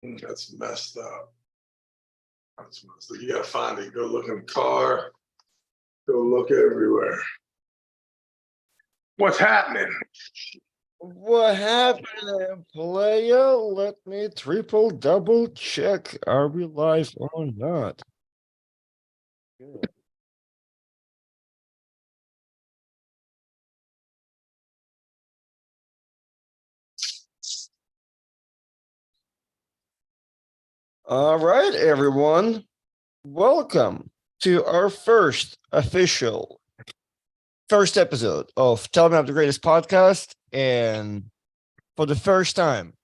That's messed up. That's messed up. You gotta find it. Go look in the car. Go look everywhere. What's happening? What happened, player? Let me triple double check. Are we live or not? Good. All right, everyone. Welcome to our first episode of Tell Me I'm the Greatest podcast. And for the first time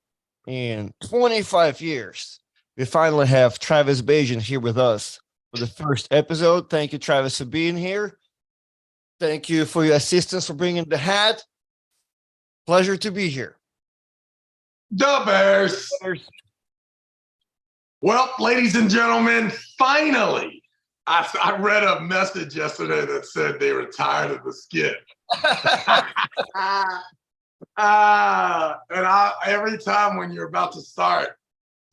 in 25 years, we finally have Travis Bagent here with us for the first episode. Thank you, Travis, for being here. Thank you for your assistance for bringing the hat. Pleasure to be here. The Bears. Well, ladies and gentlemen, finally, I read a message yesterday that said they were tired of the skit. Every time when you're about to start,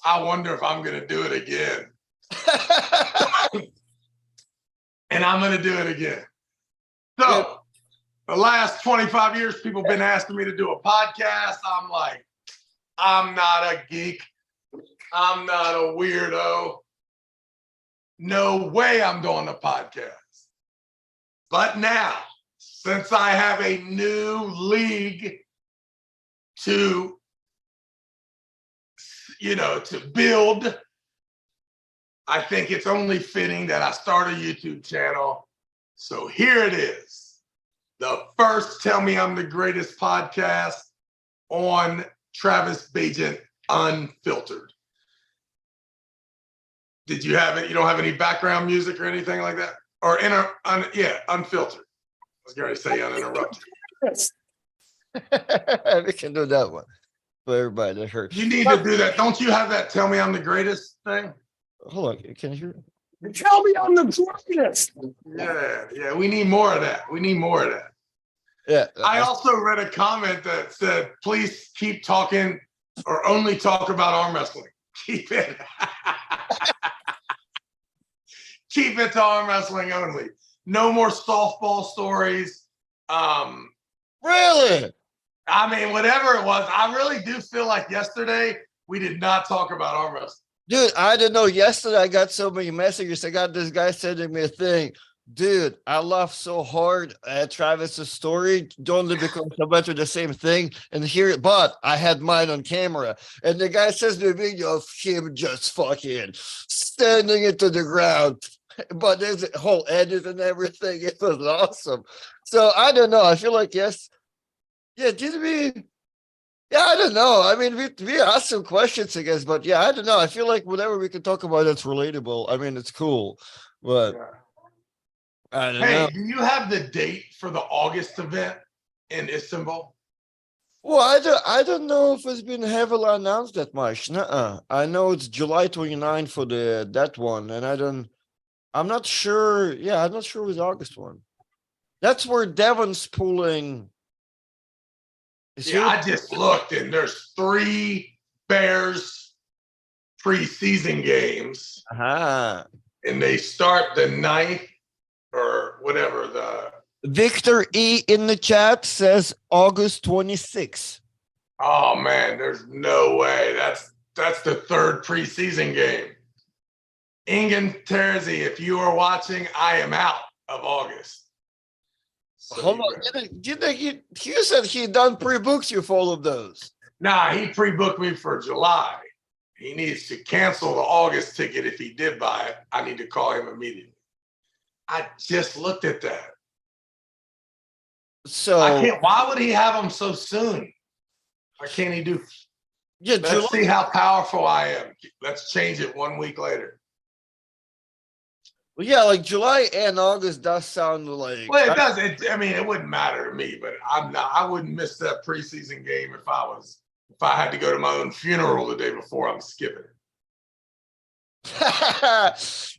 I wonder if I'm going to do it again. And I'm going to do it again. So, the last 25 years, people have been asking me to do a podcast. I'm like, I'm not a geek. I'm not a weirdo. No way I'm doing a podcast. But now, since I have a new league to build, I think it's only fitting that I start a YouTube channel. So here it is. The first Tell Me I'm the Greatest podcast on Travis Bagent Unfiltered. Did you have it? You don't have any background music or anything like that? Or unfiltered. I was going to say uninterrupted. We can do that one for everybody that heard. You need to do that. Don't you have that Tell Me I'm the Greatest thing? Hold on. Can you hear it? Tell me I'm the greatest. Yeah. We need more of that. Yeah. I also read a comment that said, please keep talking or only talk about arm wrestling. Keep it. Keep it to arm wrestling only. No more softball stories. Really? I mean, whatever it was, I really do feel like yesterday we did not talk about arm wrestling. Dude, I don't know. Yesterday I got so many messages. I got this guy sending me a thing. Dude, I laughed so hard at Travis's story, only because I went through the same thing. And here, but I had mine on camera. And the guy sends me a video of him just fucking standing into the ground. But there's a whole edit and everything. It was awesome. So I don't know. I feel like, yes. Yeah, did we? Yeah, I don't know. I mean, we asked some questions, I guess, but yeah, I don't know. I feel like whatever we can talk about that's relatable. I mean, it's cool, but I don't know. Do you have the date for the August event in Istanbul? Well, I don't know if it's been heavily announced that much. Nuh-uh. I know it's July 29 for that one, and I'm not sure. Yeah, I'm not sure with August one. That's where Devon's pulling. I just looked, and there's 3 Bears preseason games. Uh-huh. And they start the 9th or whatever. Victor E in the chat says August 26th. Oh man, there's no way. That's the 3rd preseason game. Ingen Terzi, if you are watching, I am out of August. So hold on, you said he done pre-books you for all of those. Nah, he pre-booked me for July. He needs to cancel the August ticket if he did buy it. I need to call him immediately. I just looked at that. So why would he have them so soon? Why can't he do? Yeah, let's see how powerful I am. Let's change it 1 week later. Well, yeah, like July and August does sound like. Well, it does. It wouldn't matter to me, but I wouldn't miss that preseason game if I had to go to my own funeral the day before. I'm skipping it.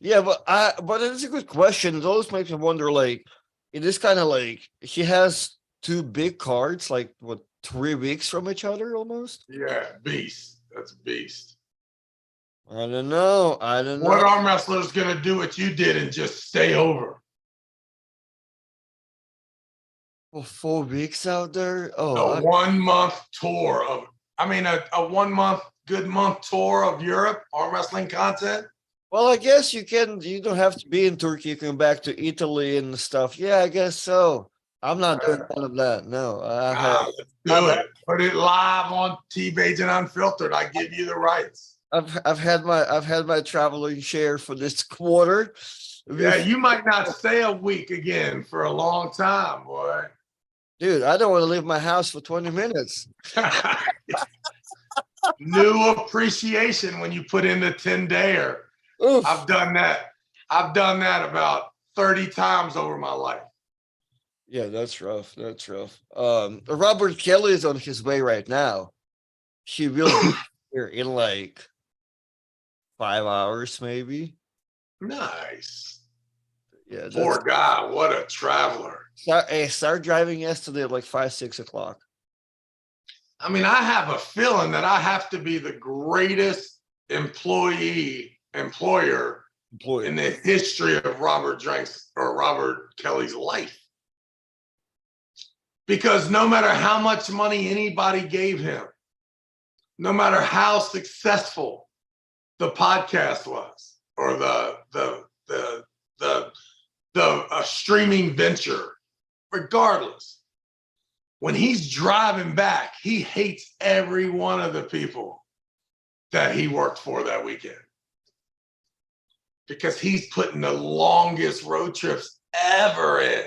Yeah, but it's a good question. It always makes me wonder. Like, it is kind of like he has 2 big cards, like what 3 weeks from each other almost. Yeah, beast. That's beast. I don't know. I don't What know. arm wrestler is going to do what you did and just stay over? Oh, 4 weeks out there. Oh, A 1 month tour of, I mean, a 1 month, good month tour of Europe, arm wrestling content. well, I guess you can. You don't have to be in Turkey. You can go back to Italy and stuff. Yeah, I guess so. I'm not doing none of that. No, Let's do it. Put it live on Bagent Unfiltered. I give you the rights. I've had my traveling share for this quarter. Yeah, you might not stay a week again for a long time, boy. Dude, I don't want to leave my house for 20 minutes. New appreciation when you put in the 10-dayer. Oof. I've done that. I've done that about 30 times over my life. Yeah, that's rough. That's rough. Robert Kelly is on his way right now. He will be here in like 5 hours, maybe. Nice. Yeah, Poor guy. What a traveler. I started driving yesterday at like 5, 6 o'clock. I mean, I have a feeling that I have to be the greatest employer in the history of Robert Kelly's life. Because no matter how much money anybody gave him, no matter how successful the podcast was, or the streaming venture, regardless, when he's driving back, he hates every one of the people that he worked for that weekend, because he's putting the longest road trips ever in.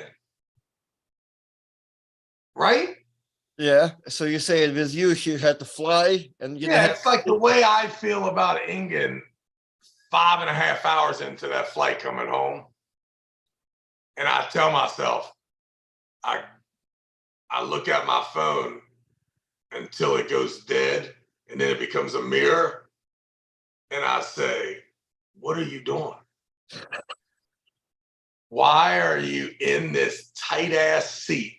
Right? Yeah. So you say it was you had to fly and you it's like the way I feel about Ingen 5.5 hours into that flight coming home. And I tell myself, I look at my phone until it goes dead, and then it becomes a mirror. And I say, what are you doing? Why are you in this tight ass seat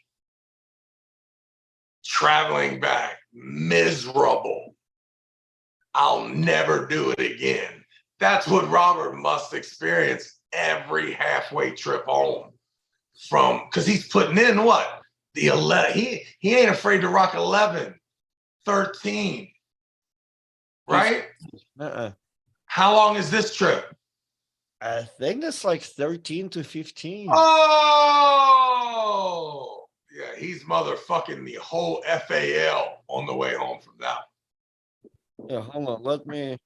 traveling back miserable? I'll never do it again. That's what Robert must experience every halfway trip home from, because he's putting in what? The 11, he ain't afraid to rock 11, 13, right? How long is this trip? I think it's like 13 to 15. Oh, yeah, he's motherfucking the whole FAL on the way home from that. Yeah, hold on. Let me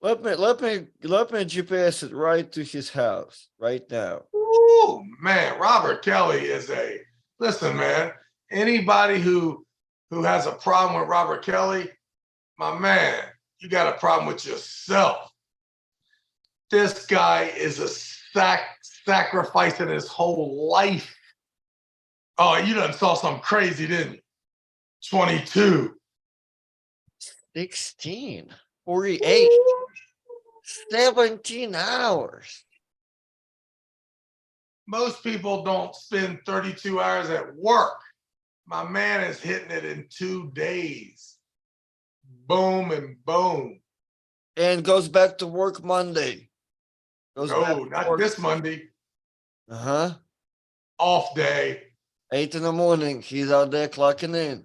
GPS it right to his house right now. Ooh, man, Robert Kelly is listen, man, anybody who has a problem with Robert Kelly, my man, you got a problem with yourself. This guy is sacrificing his whole life. Oh, you done saw something crazy, didn't you? 22. 16. 48. 17 hours. Most people don't spend 32 hours at work. My man is hitting it in 2 days. Boom and boom. And goes back to work Monday. No, not this Monday. Uh-huh. Off day. 8 in the morning. He's out there clocking in.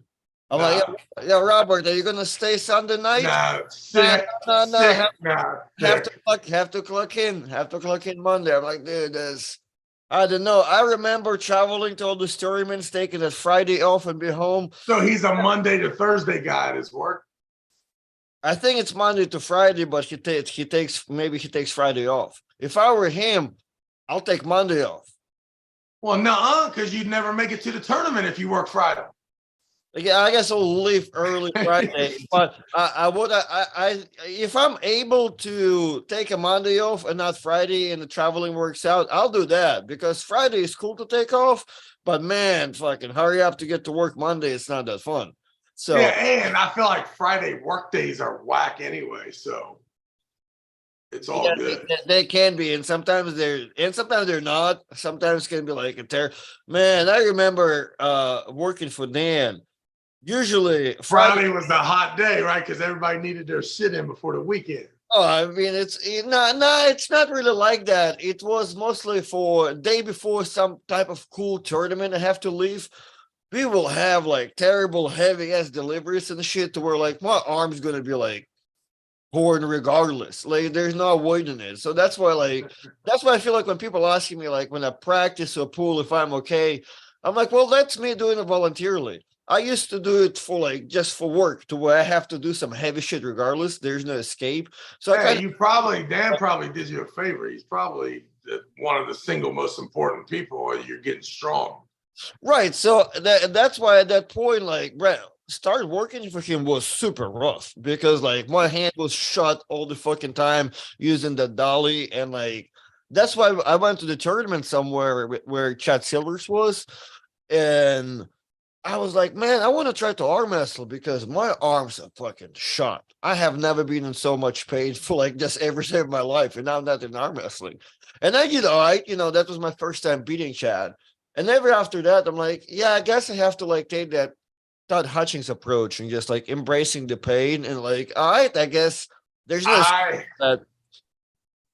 I'm like, yeah, Robert, are you gonna stay Sunday night? No, sick. No. Have to clock in. Have to clock in Monday. I'm like, dude, I don't know. I remember traveling to all the storymen, taking a Friday off and be home. So he's a Monday to Thursday guy at his work. I think it's Monday to Friday, but he takes Friday off. If I were him, I'll take Monday off. Well, no, because you'd never make it to the tournament if you work Friday. Yeah, I guess I'll leave early Friday, but if I'm able to take a Monday off and not Friday and the traveling works out, I'll do that, because Friday is cool to take off, but man, fucking hurry up to get to work Monday. It's not that fun. So yeah, and I feel like Friday work days are whack anyway, so it's all good. They can be, and sometimes they're not. Sometimes it can be like a terror. Man, I remember working for Dan. Usually Friday was the hot day, right? Because everybody needed their shit in before the weekend. Oh, I mean, it's not really like that. It was mostly for day before some type of cool tournament I have to leave. We will have like terrible heavy ass deliveries and shit to where like my arm's gonna be like torn regardless. Like there's no avoiding it. So that's why I feel like when people asking me like when I practice or pool if I'm okay, I'm like, well, that's me doing it voluntarily. I used to do it for like just for work to where I have to do some heavy shit regardless. There's no escape. So I kind Hey, Dan probably did you a favor. He's probably one of the single most important people when you're getting strong. right. So that's why at that point, like, bro, start working for him was super rough because like my hand was shut all the fucking time using the dolly, and like that's why I went to the tournament somewhere where Chad Silvers was, and I was like, man, I want to try to arm wrestle because my arms are fucking shot. I have never been in so much pain for like just every day of my life, and now I'm not in arm wrestling. And I did all right, that was my first time beating Chad. And ever after that, I'm like, yeah, I guess I have to like take that Todd Hutchings approach and just like embracing the pain and like, all right, I guess there's no I that.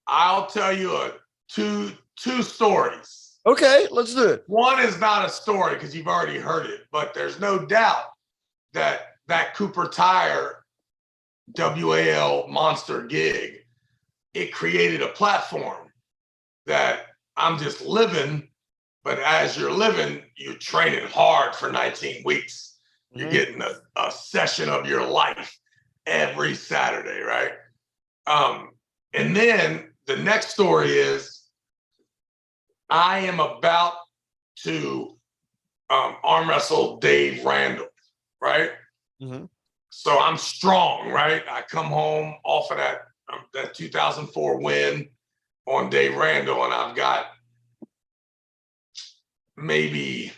I'll tell you two stories. Okay, let's do it. One is not a story because you've already heard it, but there's no doubt that Cooper Tire WAL monster gig, it created a platform that I'm just living, but as you're living, you're training hard for 19 weeks. You're getting a session of your life every Saturday, right? And then the next story is I am about to arm wrestle Dave Randall, right? Mm-hmm. So I'm strong, right? I come home off of that 2004 win on Dave Randall, and I've got maybe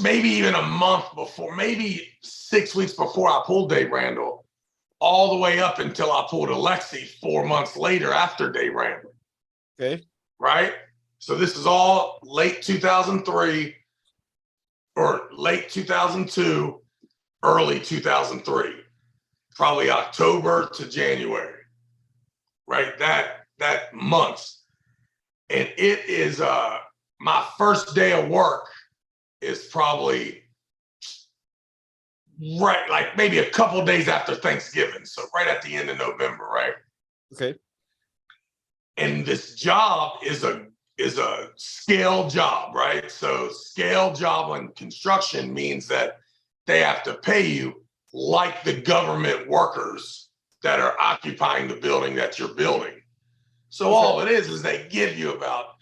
even a month before, maybe 6 weeks before I pulled Dave Randall, all the way up until I pulled Alexi 4 months later after Dave Randall. Okay. Right? So this is all late 2003 or late 2002, early 2003, probably October to January, right? That months. And it is my first day of work is probably right, like maybe a couple days after Thanksgiving. So right at the end of November, right? Okay. And this job is a scale job, right? So scale job in construction means that they have to pay you like the government workers that are occupying the building that you're building. So all it is they give you about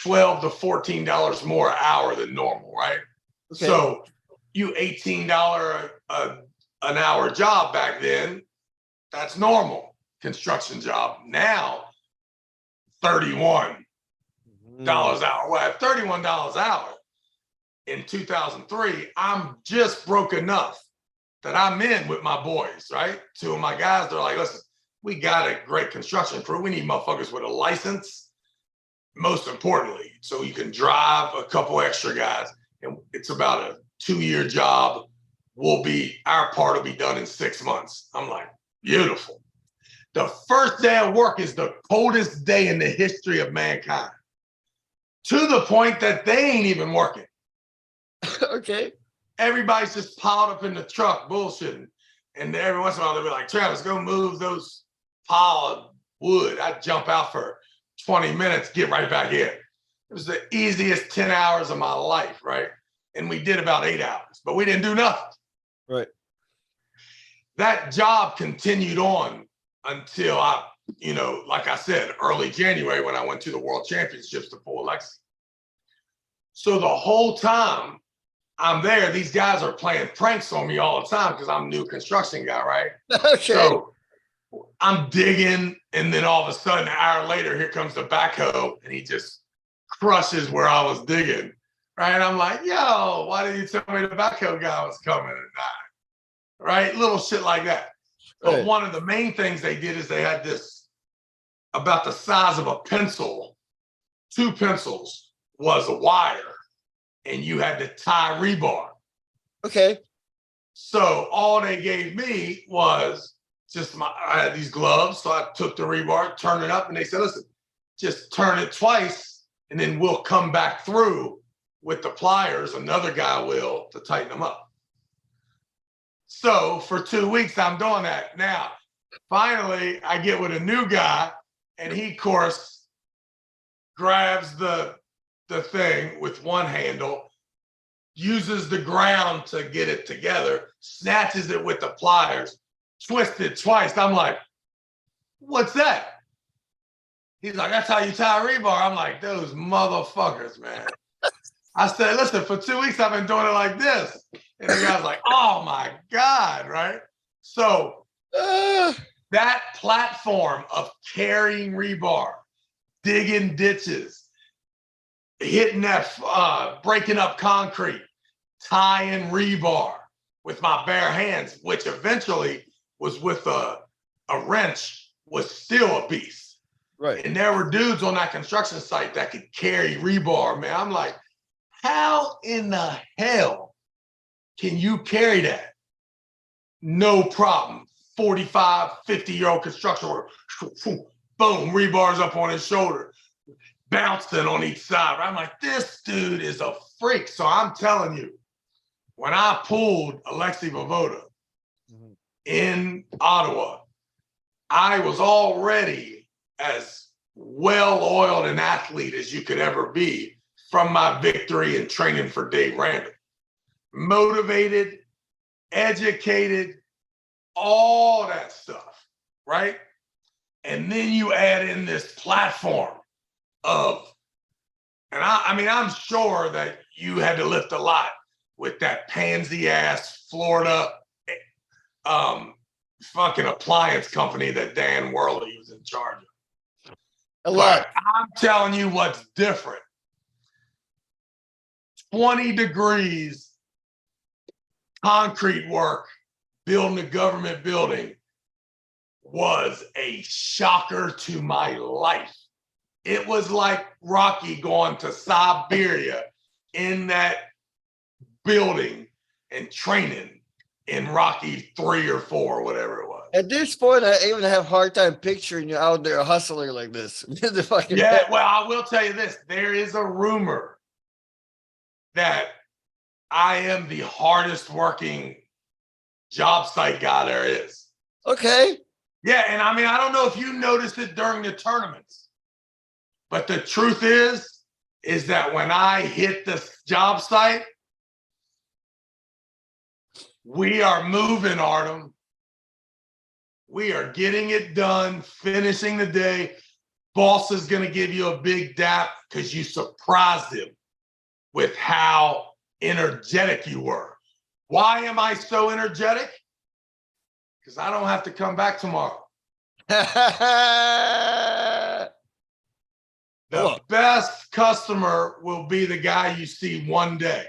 $12 to $14 more an hour than normal, right? Okay. So you $18 an hour job back then, that's normal construction job. Now, $31 an hour. Well, at $31 an hour in 2003, I'm just broke enough that I'm in with my boys, right? Two of my guys, they're like, listen, we got a great construction crew. We need motherfuckers with a license, most importantly, so you can drive a couple extra guys. And it's about a 2-year job. Our part will be done in 6 months. I'm like, beautiful. The first day of work is the coldest day in the history of mankind, to the point that they ain't even working. Okay. Everybody's just piled up in the truck bullshitting. And every once in a while, they'll be like, Travis, go move those pile of wood. I'd jump out for 20 minutes, get right back in. It was the easiest 10 hours of my life, right? And we did about 8 hours, but we didn't do nothing. Right. That job continued on until like I said, early January when I went to the World Championships to pull Alexi. So the whole time I'm there, these guys are playing pranks on me all the time because I'm a new construction guy, right? Okay. So I'm digging, and then all of a sudden, an hour later, here comes the backhoe, and he just crushes where I was digging, right? And I'm like, yo, why didn't you tell me the backhoe guy was coming at 9? Right? Little shit like that. But one of the main things they did is they had this, about the size of a pencil, 2 pencils was a wire, and you had to tie rebar. Okay. So all they gave me was I had these gloves, so I took the rebar, turned it up, and they said, listen, just turn it twice, and then we'll come back through with the pliers. Another guy will to tighten them up. So for 2 weeks, I'm doing that. Now, finally, I get with a new guy, and he, of course, grabs the thing with one handle, uses the ground to get it together, snatches it with the pliers, twists it twice. I'm like, what's that? He's like, that's how you tie rebar. I'm like, those motherfuckers, man. I said, listen, for 2 weeks, I've been doing it like this. And the guy's like, oh my God, right? So that platform of carrying rebar, digging ditches, hitting that, breaking up concrete, tying rebar with my bare hands, which eventually was with a wrench, was still a beast. Right. And there were dudes on that construction site that could carry rebar, man. I'm like, how in the hell can you carry that? No problem. 45, 50-year-old construction worker, boom, rebar's up on his shoulder, bouncing on each side. I'm like, this dude is a freak. So I'm telling you, when I pulled Alexei Vovoda in Ottawa, I was already as well-oiled an athlete as you could ever be from my victory in training for Dave Randall. Motivated, educated, all that stuff, right? And then you add in this platform of, and I mean, I'm sure that you had to lift a lot with that pansy ass Florida fucking appliance company that Dan Worley was in charge of. A lot. But I'm telling you what's different. 20 degrees concrete work building a government building was a shocker to my life. It was like Rocky going to Siberia in that building and training in Rocky 3 or 4, whatever it was. At this point, I even have a hard time picturing you out there hustling like this. Yeah, well, I will tell you this. There is a rumor that I am the hardest working job site guy there is. Okay. Yeah, and I mean, I don't know if you noticed it during the tournaments, but the truth is that when I hit the job site, we are moving, Artem. We are getting it done, finishing the day. Boss is going to give you a big dap because you surprised him with how energetic you were. Why am I so energetic? Because I don't have to come back tomorrow. The best customer will be the guy you see one day.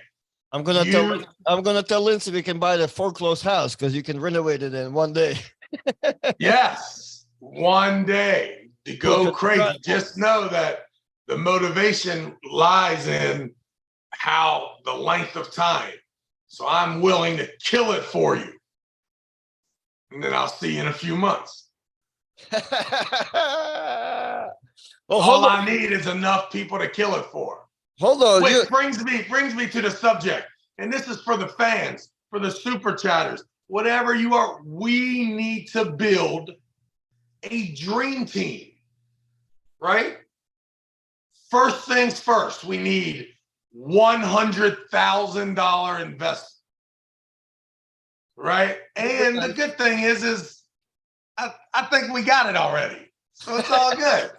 I'm gonna tell Lindsay we can buy the foreclosed house because you can renovate it in one day. Yes, one day to go crazy. Just know that the motivation lies in how the length of time. So I'm willing to kill it for you. And then I'll see you in a few months. Well, all I need is enough people to kill it for. Hold on. Which brings me to the subject. And this is for the fans, for the super chatters, whatever you are. We need to build a dream team, right? First things first, we need $100,000 investment, right? And the good thing is I think we got it already. So it's all good.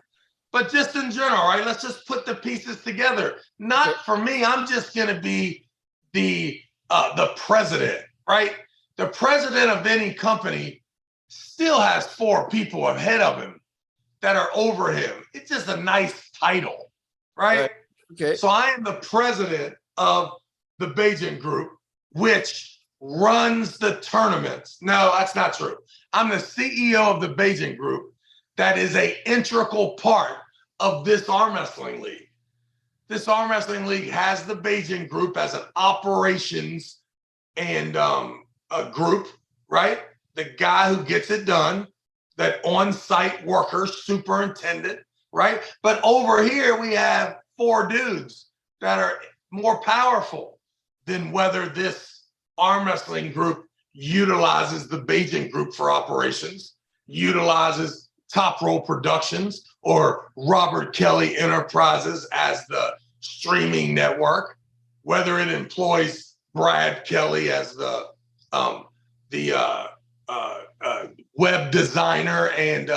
But just in general, right? Let's just put the pieces together. Not for me. I'm just going to be the president, right? The president of any company still has 4 people ahead of him that are over him. It's just a nice title, right? Okay. So I am the president of the Bagent Group, which runs the tournaments. No, that's not true. I'm the CEO of the Bagent Group that is an integral part of this arm wrestling league. This arm wrestling league has the Bagent Group as an operations and a group, right? the guy who gets it done, that on-site worker, superintendent, right? But over here, we have 4 dudes that are more powerful than whether this arm wrestling group utilizes the Bagent group for operations, utilizes Top Roll Productions or Robert Kelly Enterprises as the streaming network, whether it employs Brad Kelly as the web designer and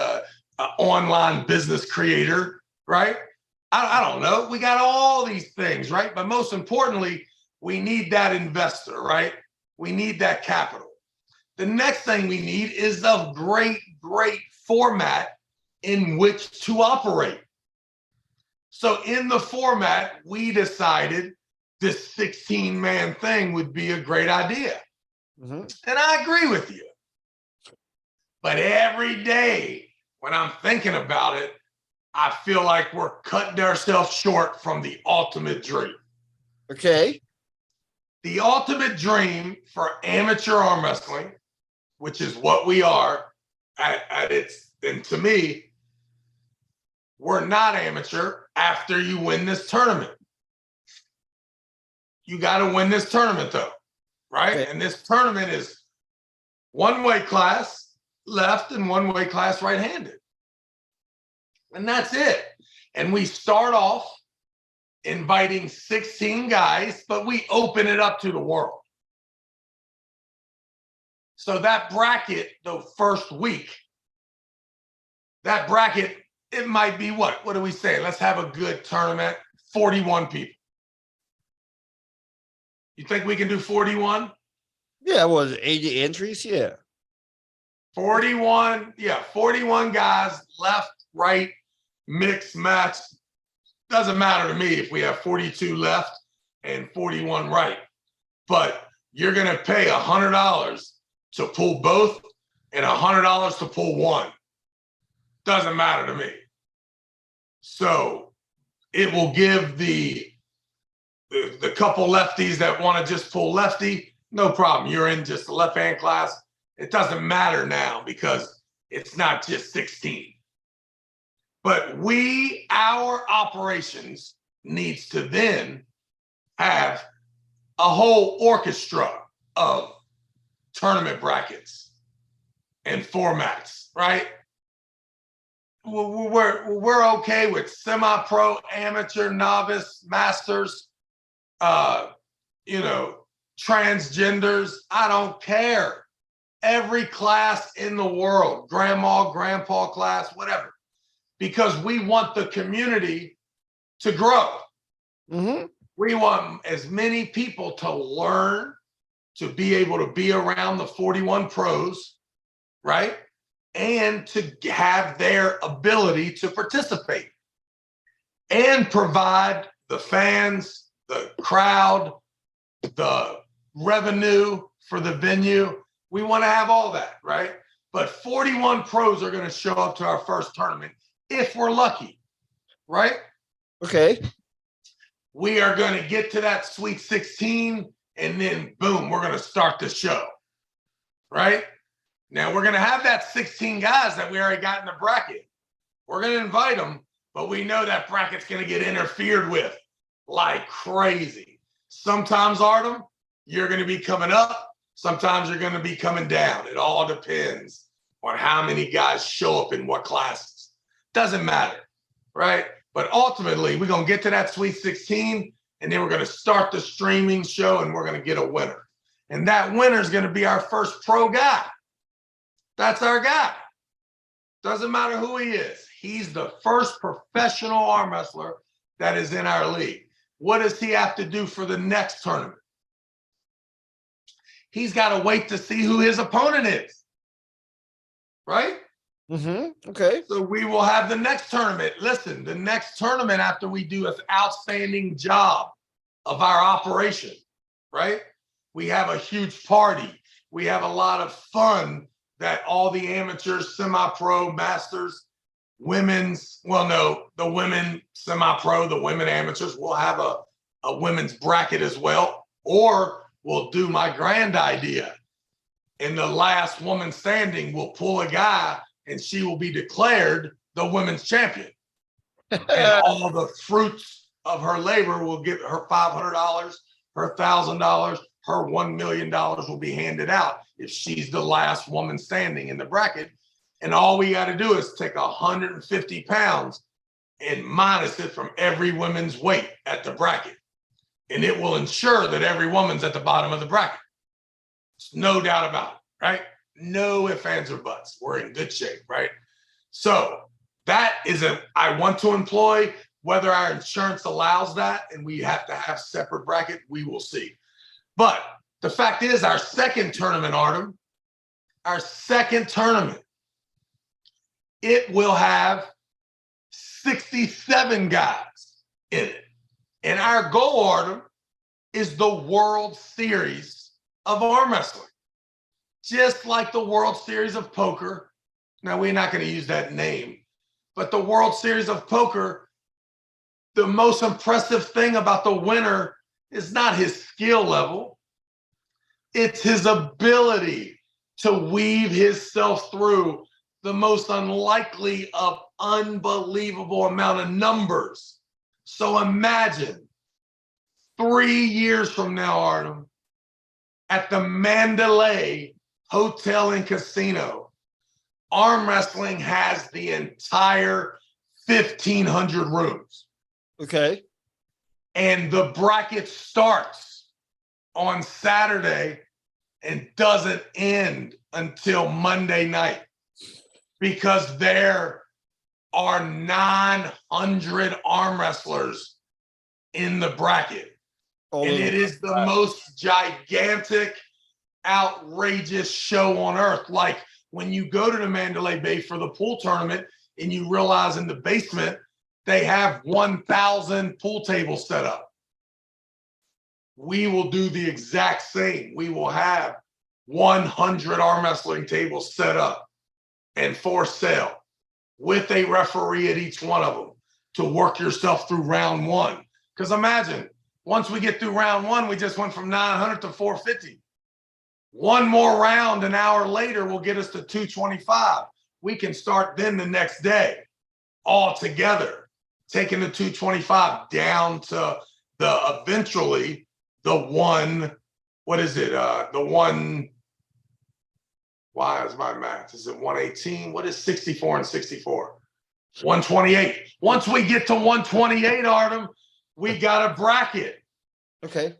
online business creator, right? I don't know. We got all these things, right? But most importantly, we need that investor, right? We need that capital. The next thing we need is a great format in which to operate. So in the format, we decided this 16-man thing would be a great idea. Mm-hmm. And I agree with you. But every day when I'm thinking about it, I feel like we're cutting ourselves short from the ultimate dream. Okay. The ultimate dream for amateur arm wrestling, which is what we are at its, and to me, we're not amateur after you win this tournament. You got to win this tournament though, right? Okay. And this tournament is 1 weight class left and 1 weight class right-handed. And that's it. And we start off inviting 16 guys, but we open it up to the world. So that bracket, the first week, that bracket, it might be what? What do we say? Let's have a good tournament, 41 people. You think we can do 41? Yeah, it was 80 entries, yeah. 41 guys, left, right, mix, match. Doesn't matter to me if we have 42 left and 41 right. But you're going to pay $100 to pull both and $100 to pull one. Doesn't matter to me. So it will give the couple lefties that want to just pull lefty, no problem. You're in just the left-hand class. It doesn't matter now because it's not just 16. But our operations needs to then have a whole orchestra of tournament brackets and formats, right? We're okay with semi-pro, amateur, novice, masters, transgenders. I don't care. Every class in the world, grandma, grandpa class, whatever, because we want the community to grow. Mm-hmm. We want as many people to learn, to be able to be around the 41 pros, right? And to have their ability to participate and provide the fans, the crowd, the revenue for the venue. We want to have all that, right? But 41 pros are going to show up to our first tournament if we're lucky, right? Okay. We are going to get to that Sweet 16, and then boom, we're going to start the show, right? Now we're going to have that 16 guys that we already got in the bracket. We're going to invite them, but we know that bracket's going to get interfered with like crazy. Sometimes, Artem, you're going to be coming up. Sometimes you're going to be coming down. It all depends on how many guys show up in what classes. Doesn't matter, right? But ultimately, we're going to get to that Sweet 16, and then we're going to start the streaming show, and we're going to get a winner. And that winner is going to be our first pro guy. That's our guy. Doesn't matter who he is. He's the first professional arm wrestler that is in our league. What does he have to do for the next tournament? He's got to wait to see who his opponent is, right? Mm-hmm. Okay. So we will have the next tournament. Listen, the next tournament after we do an outstanding job of our operation, right? We have a huge party. We have a lot of fun that all the amateurs, semi-pro, masters, the women semi-pro, the women amateurs will have a women's bracket as well. Or we'll do my grand idea. and the last woman standing will pull a guy, and she will be declared the women's champion. And all the fruits of her labor will get her $500, her $1,000, her $1 million will be handed out if she's the last woman standing in the bracket. And all we got to do is take 150 pounds and minus it from every woman's weight at the bracket. And it will ensure that every woman's at the bottom of the bracket. There's no doubt about it, right? No ifs, ands, or buts. We're in good shape, right? So that is I want to employ. Whether our insurance allows that and we have to have separate bracket, we will see. But the fact is, our second tournament, Artem, it will have 67 guys in it. And our goal, Artem, is the World Series of arm wrestling. Just like the World Series of poker. Now, we're not going to use that name, but the World Series of poker, the most impressive thing about the winner is not his skill level. It's his ability to weave himself through the most unlikely of unbelievable amount of numbers. So imagine 3 years from now, Artem, at the Mandalay Hotel and Casino, arm wrestling has the entire 1,500 rooms. Okay. And the bracket starts on Saturday and doesn't end until Monday night, because there are 900 arm wrestlers in the bracket. And it is the most gigantic, outrageous show on earth. Like when you go to the Mandalay Bay for the pool tournament and you realize in the basement they have 1,000 pool tables set up. We will do the exact same. We will have 100 arm wrestling tables set up and for sale with a referee at each one of them to work yourself through round one. Because imagine, once we get through round one, we just went from 900 to 450. One more round an hour later will get us to 225. We can start then the next day all together, taking the 225 down to the eventually the one, what is it? The one, why is my math? Is it 118? What is 64 and 64? 128. Once we get to 128, Artem, we got a bracket. Okay.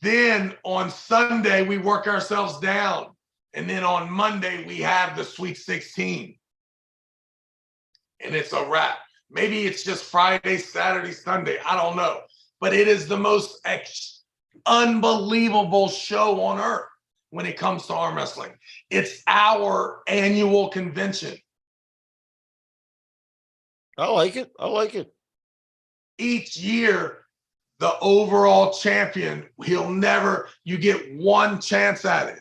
Then on Sunday, we work ourselves down. And then on Monday, we have the Sweet 16. And it's a wrap. Maybe it's just Friday, Saturday, Sunday. I don't know. But it is the most unbelievable show on earth when it comes to arm wrestling. It's our annual convention. I like it. I like it. Each year, the overall champion, you get one chance at it.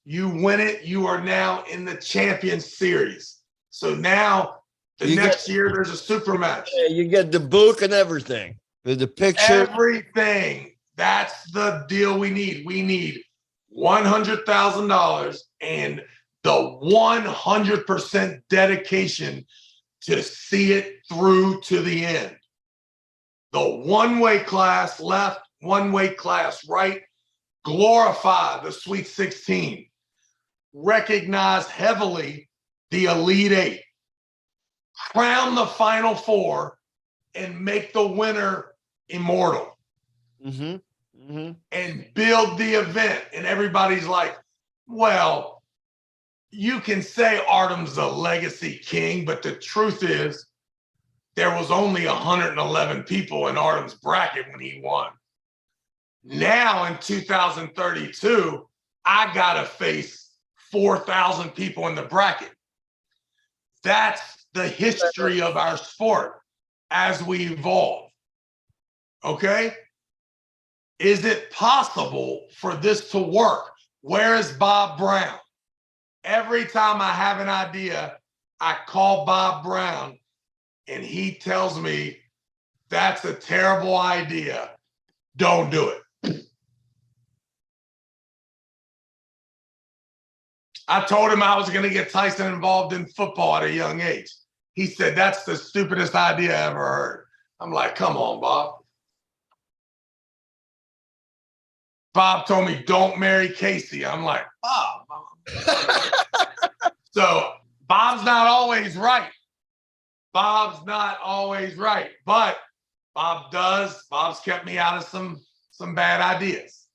You win it, you are now in the Champions Series. So now, next year, there's a super match. Yeah, you get the book and everything. With the picture. Everything. That's the deal we need. We need $100,000 and the 100% dedication to see it through to the end. The one-way class left, one-way class right. Glorify the Sweet 16. Recognize heavily the Elite Eight. Crown the Final Four and make the winner immortal. Mm-hmm. Mm-hmm. And build the event. And everybody's like, well, you can say Artem's the legacy king, but the truth is there was only 111 people in Artem's bracket when he won. Now in 2032, I gotta face 4,000 people in the bracket. That's the history of our sport as we evolve. Okay? Is it possible for this to work? Where is Bob Brown? Every time I have an idea, I call Bob Brown and he tells me, that's a terrible idea. Don't do it. I told him I was going to get Tyson involved in football at a young age. He said, that's the stupidest idea I ever heard. I'm like, come on, Bob. Bob told me, don't marry Casey. I'm like, Bob. So Bob's not always right. Bob's not always right, but Bob's kept me out of some bad ideas.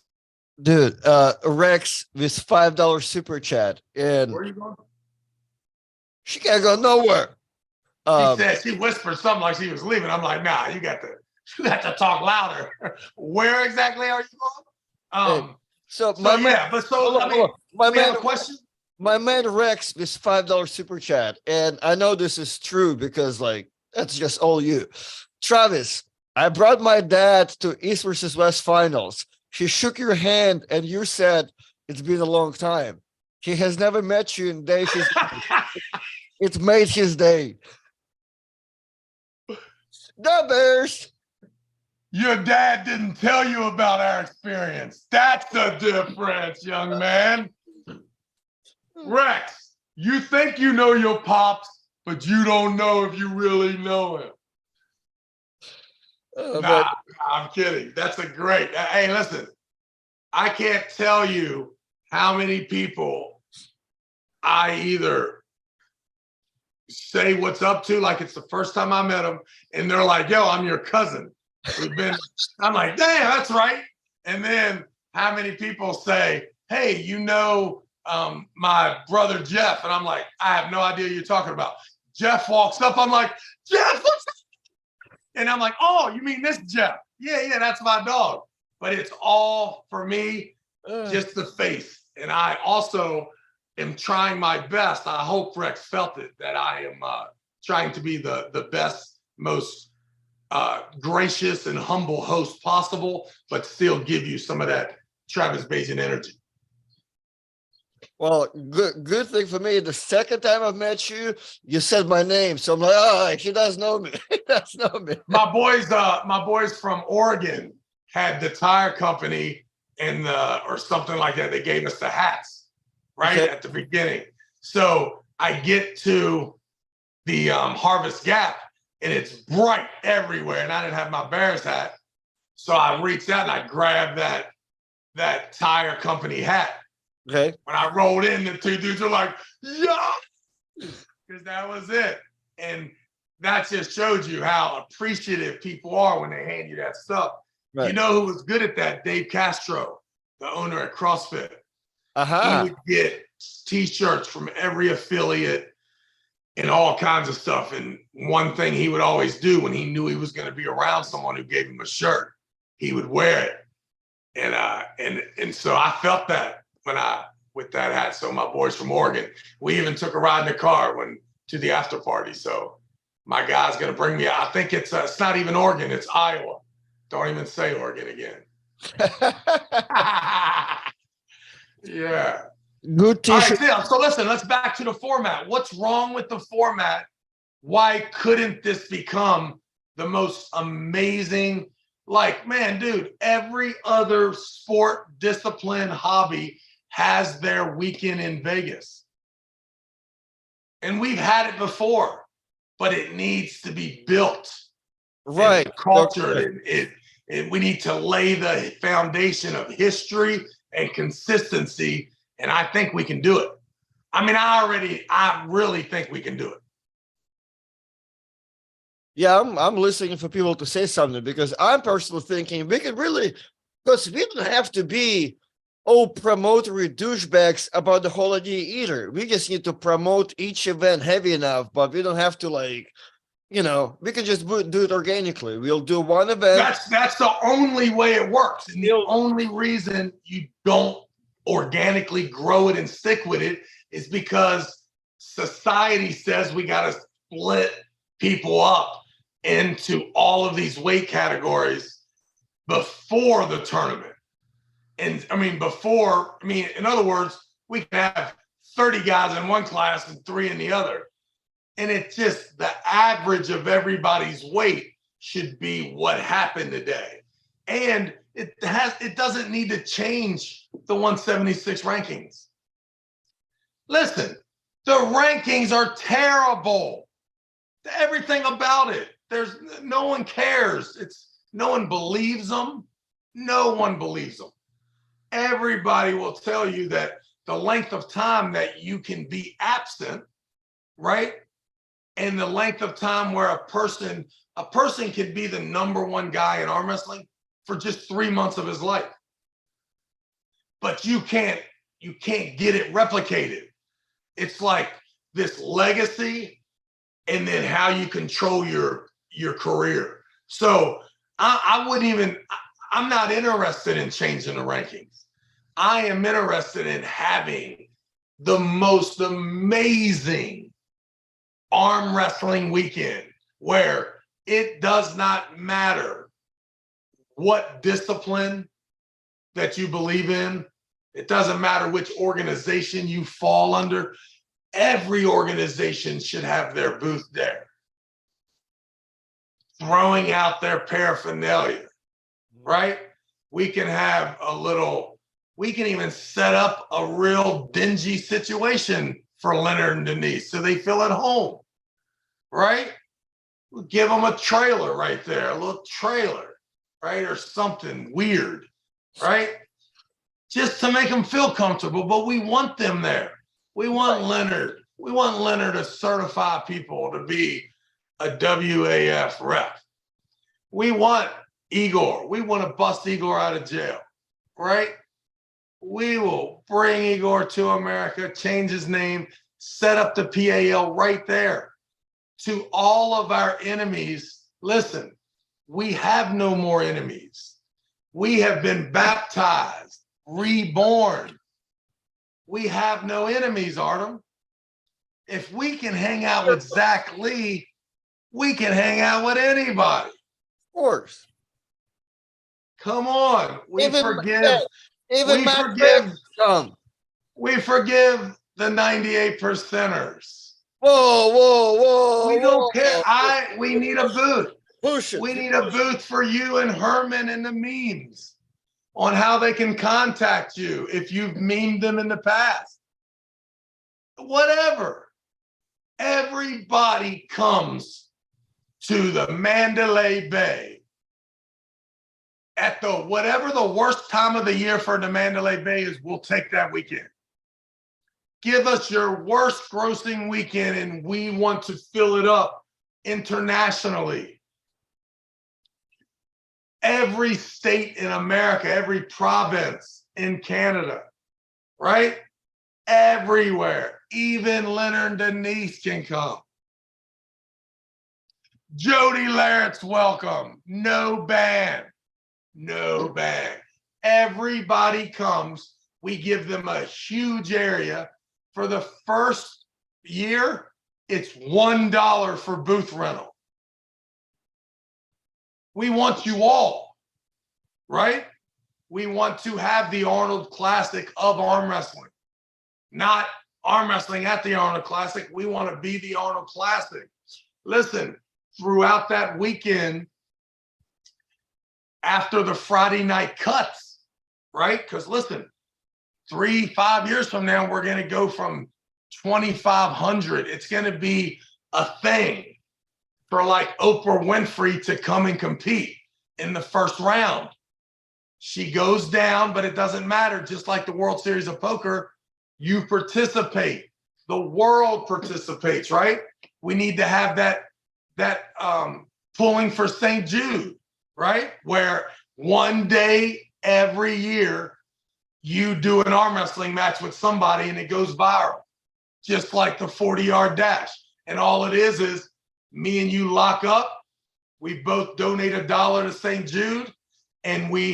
Dude, Rex with $5 super chat, and Where are you going? she can't go nowhere. She whispered something like she was leaving. I'm like, nah, you got to talk louder. Where exactly are you going? My man, a question. My man Rex with $5 super chat, and I know this is true because like that's just all you. Travis, I brought my dad to East versus West finals. He shook your hand and you said it's been a long time. He has never met you in day. It made his day. The Bears. Your dad didn't tell you about our experience. That's the difference, young man. Rex, you think you know your pops, but you don't know if you really know him. Nah, I'm kidding. That's a great. Hey, listen, I can't tell you how many people I either say what's up to, like it's the first time I met them, and they're like, yo, I'm your cousin. I'm like, damn, that's right. And then how many people say, hey, you know my brother Jeff? And I'm like, I have no idea you're talking about. Jeff walks up, I'm like, Jeff, what's up? And I'm like, oh, you mean this Jeff? Yeah, that's my dog. But it's all for me, just the face. And I also am trying my best. I hope Rex felt it, that I am trying to be the best, most gracious and humble host possible, but still give you some of that Travis Bagent energy. Well, good thing for me. The second time I've met you, you said my name, so I'm like, oh, he does know me. He does know me. My boys from Oregon had the tire company or something like that. They gave us the hats right at the beginning. So I get to the Harvest Gap, and it's bright everywhere, and I didn't have my Bears hat, so I reached out and I grabbed that tire company hat. Okay. When I rolled in, the two dudes were like, yeah, because that was it. And that just showed you how appreciative people are when they hand you that stuff. Right. You know who was good at that? Dave Castro, the owner at CrossFit. He would get T-shirts from every affiliate and all kinds of stuff. And one thing he would always do when he knew he was going to be around someone who gave him a shirt, he would wear it. And so I felt that with that hat. So my boys from Oregon, we even took a ride in the car to the after party. So my guy's going to bring me, I think it's not even Oregon, it's Iowa. Don't even say Oregon again. Yeah. Good T-shirt. All right, so listen, let's back to the format. What's wrong with the format? Why couldn't this become the most amazing? Like, man, dude, every other sport, discipline, hobby has their weekend in Vegas. And we've had it before, but it needs to be built. Right. Cultured. We need to lay the foundation of history and consistency. And I think we can do it. I mean, I really think we can do it. Yeah, I'm listening for people to say something because I'm personally thinking we could really, because we don't have to be promotory douchebags about the whole idea either. We just need to promote each event heavy enough, but we don't have to we can just do it organically. We'll do one event. That's the only way it works. And the only reason you don't organically grow it and stick with it is because society says we got to split people up into all of these weight categories before the tournament. And in other words, we can have 30 guys in one class and 3 in the other. And it's just the average of everybody's weight should be what happened today. And it doesn't need to change the 176 rankings. Listen, the rankings are terrible. Everything about it. There's no one cares. No one believes them. No one believes them. Everybody will tell you that the length of time that you can be absent, right? And the length of time where a person can be the number one guy in arm wrestling for just 3 months of his life. But you can't get it replicated. It's like this legacy and then how you control your career. So I'm not interested in changing the rankings. I am interested in having the most amazing arm wrestling weekend where it does not matter what discipline that you believe in. It doesn't matter which organization you fall under. Every organization should have their booth there, throwing out their paraphernalia, right? We can even set up a real dingy situation for Leonard and Denise so they feel at home, right? We'll give them a trailer right there, a little trailer, right? Or something weird, right? Just to make them feel comfortable, but we want them there. We want Leonard to certify people to be a WAF rep. We want Igor. We want to bust Igor out of jail, right? We will bring Igor to America, change his name, set up the PAL right there. To all of our enemies, listen, we have no more enemies. We have been baptized, reborn. We have no enemies, Artem. If we can hang out with Zach Lee, we can hang out with anybody. Of course. Come on. We forgive the 98 percenters. Whoa. We don't care. We need a booth. Push it. We need a booth for you and Herman and the memes on how they can contact you if you've memed them in the past. Whatever. Everybody comes to the Mandalay Bay at whatever the worst time of the year for the Mandalay Bay is. We'll take that weekend. Give us your worst grossing weekend and we want to fill it up internationally. Every state in America, every province in Canada, right? Everywhere. Even Leonard and Denise can come. Jody Lawrence, welcome. No ban. No ban. Everybody comes. We give them a huge area. For the first year, it's $1 for booth rental. We want you all, right? We want to have the Arnold Classic of arm wrestling, not arm wrestling at the Arnold Classic. We want to be the Arnold Classic. Listen, throughout that weekend, after the Friday night cuts, right? Because listen, 3-5 years from now, we're going to go from 2,500. It's going to be a thing for like Oprah Winfrey to come and compete in the first round. She goes down, but it doesn't matter. Just like the World Series of Poker, you participate. The world participates, right? We need to have that pulling for St. Jude, right? Where one day every year, you do an arm wrestling match with somebody and it goes viral, just like the 40-yard dash. And all it is me and you lock up. We both donate $1 to St. Jude and we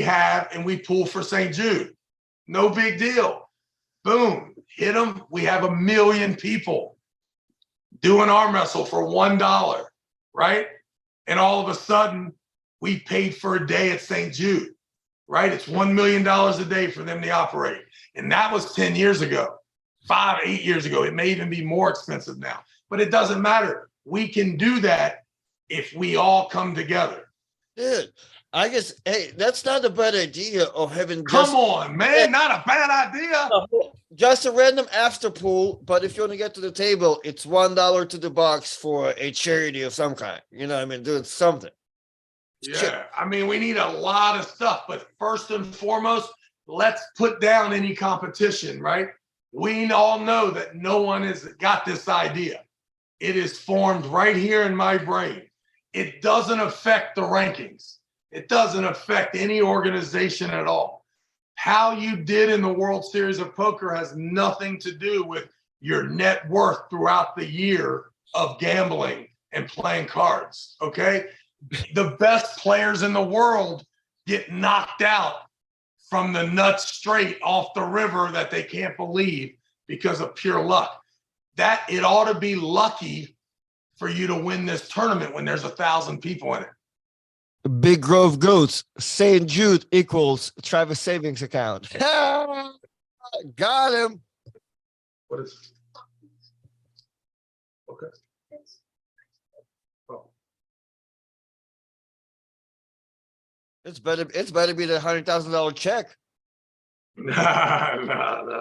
pull for St. Jude. No big deal. Boom, hit them. We have 1 million people do an arm wrestle for $1, right? And all of a sudden we paid for a day at St. Jude. Right? It's $1 million a day for them to operate. And that was 10 years ago, 8 years ago. It may even be more expensive now, but it doesn't matter. We can do that if we all come together. Dude, I guess, hey, that's not a bad idea of having Come on, man. Not a bad idea. just a random after pool. But if you want to get to the table, it's $1 to the box for a charity of some kind. You know what I mean? Doing something. Yeah. I mean, we need a lot of stuff. But first and foremost, let's put down any competition, right? We all know that no one has got this idea. It is formed right here in my brain. It doesn't affect the rankings. It doesn't affect any organization at all. How you did in the World Series of Poker has nothing to do with your net worth throughout the year of gambling and playing cards, okay? The best players in the world get knocked out from the nuts straight off the river that they can't believe because of pure luck. That it ought to be lucky for you to win this tournament when there's 1,000 people in it. Big Grove Goats, St. Jude equals Travis savings account. Got him. What is it? Okay. Oh. It's better be the $100,000 check. No.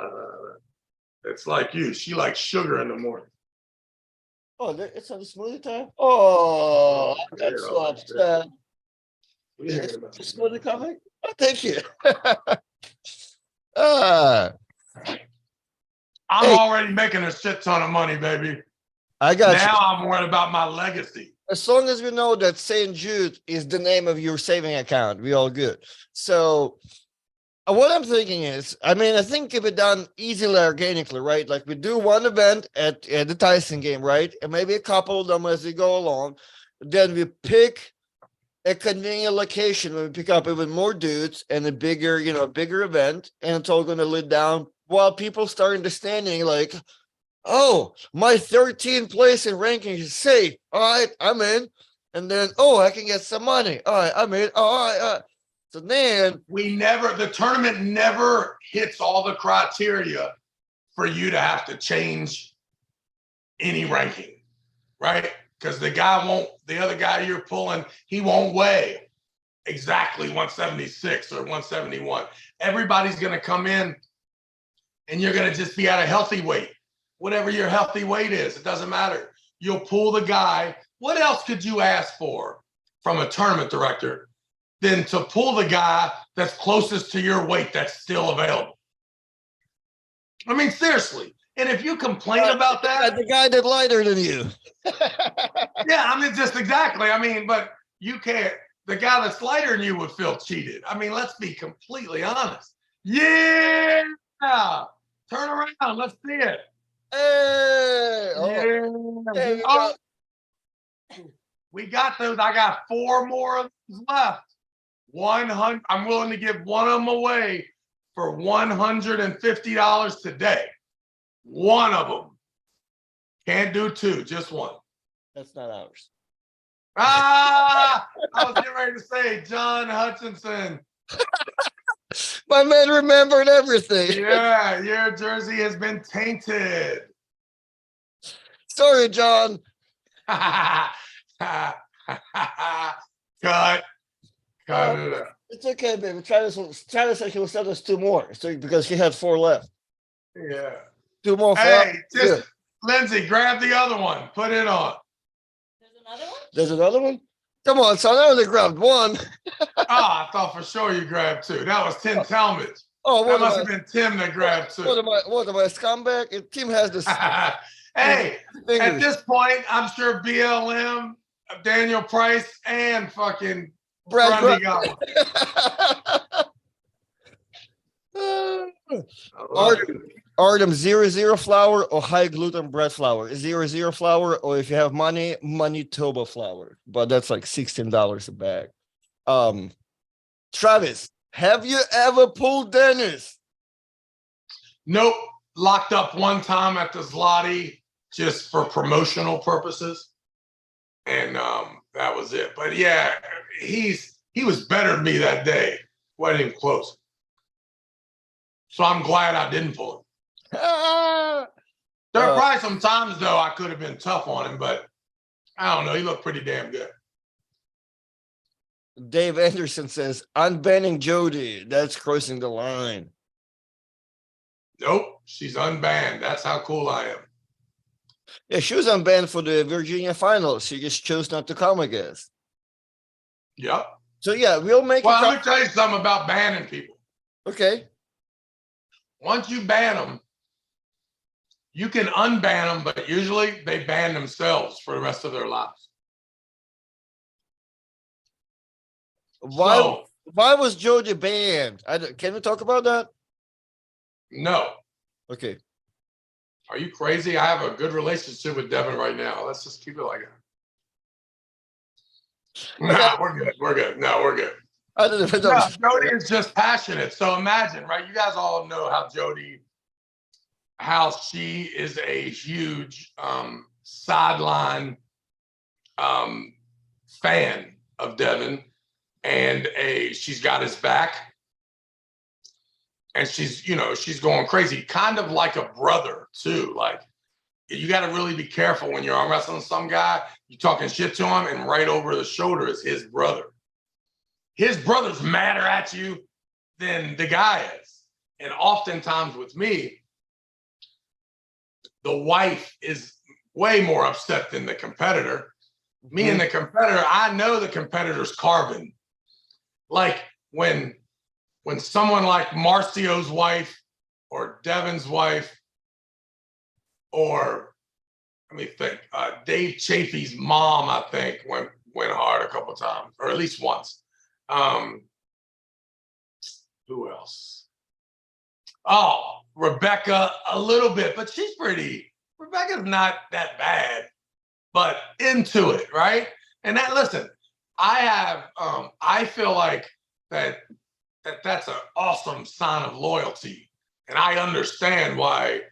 It's like you. She likes sugar in the morning. Oh, it's on the smoothie time? Oh, that's so upset. Is the smoothie coming? Oh, thank you. I'm already making a shit ton of money, baby. I got now you. I'm worried about my legacy. As long as we know that St. Jude is the name of your saving account, we all good. So what I'm thinking is, I mean, I think if it done easily organically, right? Like we do one event at the Tyson game, right? And maybe a couple of them as we go along. Then we pick a convenient location when we pick up even more dudes and a bigger event, and it's all going to lead down while people start understanding, like, oh, my 13th place in rankings is safe. All right, I'm in. And then, oh, I can get some money. All right, I'm in. All right. So then the tournament never hits all the criteria for you to have to change any ranking, right? Because the other guy you're pulling, he won't weigh exactly 176 or 171. Everybody's going to come in and you're going to just be at a healthy weight. Whatever your healthy weight is, it doesn't matter. You'll pull the guy. What else could you ask for from a tournament director than to pull the guy that's closest to your weight that's still available? I mean, seriously. And if you complain about that, the guy that's lighter than you. Yeah, I mean, just exactly. I mean, but you can't. The guy that's lighter than you would feel cheated. I mean, let's be completely honest. Yeah, turn around. Let's see it. Hey, yeah. We got those. I got 4 more of those left. 100. I'm willing to give one of them away for $150 today. One of them. Can't do 2, just 1. That's not ours. I was getting ready to say John Hutchinson. My man remembered everything. Yeah, your jersey has been tainted. Sorry, John. Cut. It's okay, baby. Travis said he will send us 2 more, so because he had 4 left. Yeah. 2 more. Hey, just Lindsay, grab the other one. Put it on. There's another one? Come on, son. I only grabbed 1. I thought for sure you grabbed 2. That was Tim Talmadge. Oh, that must have been Tim that grabbed 2. What am I, scumbag? Tim has this. Hey, at this point, I'm sure BLM, Daniel Price, and fucking Brad Grundy got one. Artem 00 flour or high gluten bread flour. 00 flour, or if you have money, Manitoba flour. But that's like $16 a bag. Travis, have you ever pulled Dennis? Nope. Locked up one time at the Zloty just for promotional purposes. And that was it. But yeah, he was better than me that day. Wasn't even close. So I'm glad I didn't pull him. There are probably some times, though, I could have been tough on him, but I don't know. He looked pretty damn good. Dave Anderson says, unbanning Jody. That's crossing the line. Nope, she's unbanned. That's how cool I am. Yeah, she was unbanned for the Virginia finals. She just chose not to come, I guess. Yep. So yeah, we'll make Well, let me tell you something about banning people. Okay. Once you ban them, you can unban them, but usually they ban themselves for the rest of their lives. Why was Jody banned? Can we talk about that? No. Okay. Are you crazy? I have a good relationship with Devin right now. Let's just keep it like that. Okay. Nah, we're good. We're good. No, we're good. I don't know. No, Jody is just passionate. So imagine, right? You guys all know how she is a huge sideline fan of Devin, and she's got his back. And she's going crazy, kind of like a brother too. Like, you got to really be careful when you're arm wrestling some guy. You're talking shit to him, and right over the shoulder is his brother. His brother's madder at you than the guy is. And oftentimes with me, the wife is way more upset than the competitor. Me and the competitor, I know the competitor's carving. Like when someone like Marcio's wife or Devin's wife, or let me think, Dave Chafee's mom, I think, went hard a couple of times, or at least once. Who else? Oh, Rebecca, a little bit, but Rebecca's not that bad, but into it, right? And listen, I feel like that's an awesome sign of loyalty. And I understand why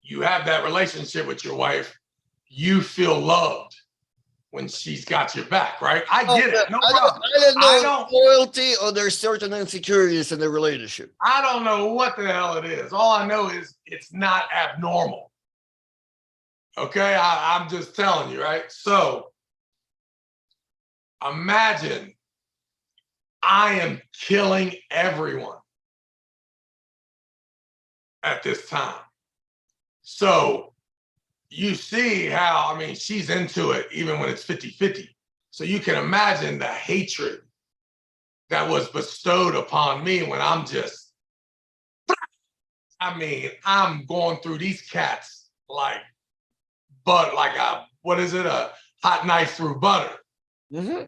you have that relationship with your wife. You feel loved when she's got your back, right? I get it. No problem. I don't know loyalty, or there's certain insecurities in the relationship. I don't know what the hell it is. All I know is it's not abnormal. Okay? I'm just telling you, right? So imagine I am killing everyone at this time. So you see how, I mean, she's into it even when it's 50-50. So you can imagine the hatred that was bestowed upon me when I'm going through these cats like a hot knife through butter. Mm-hmm.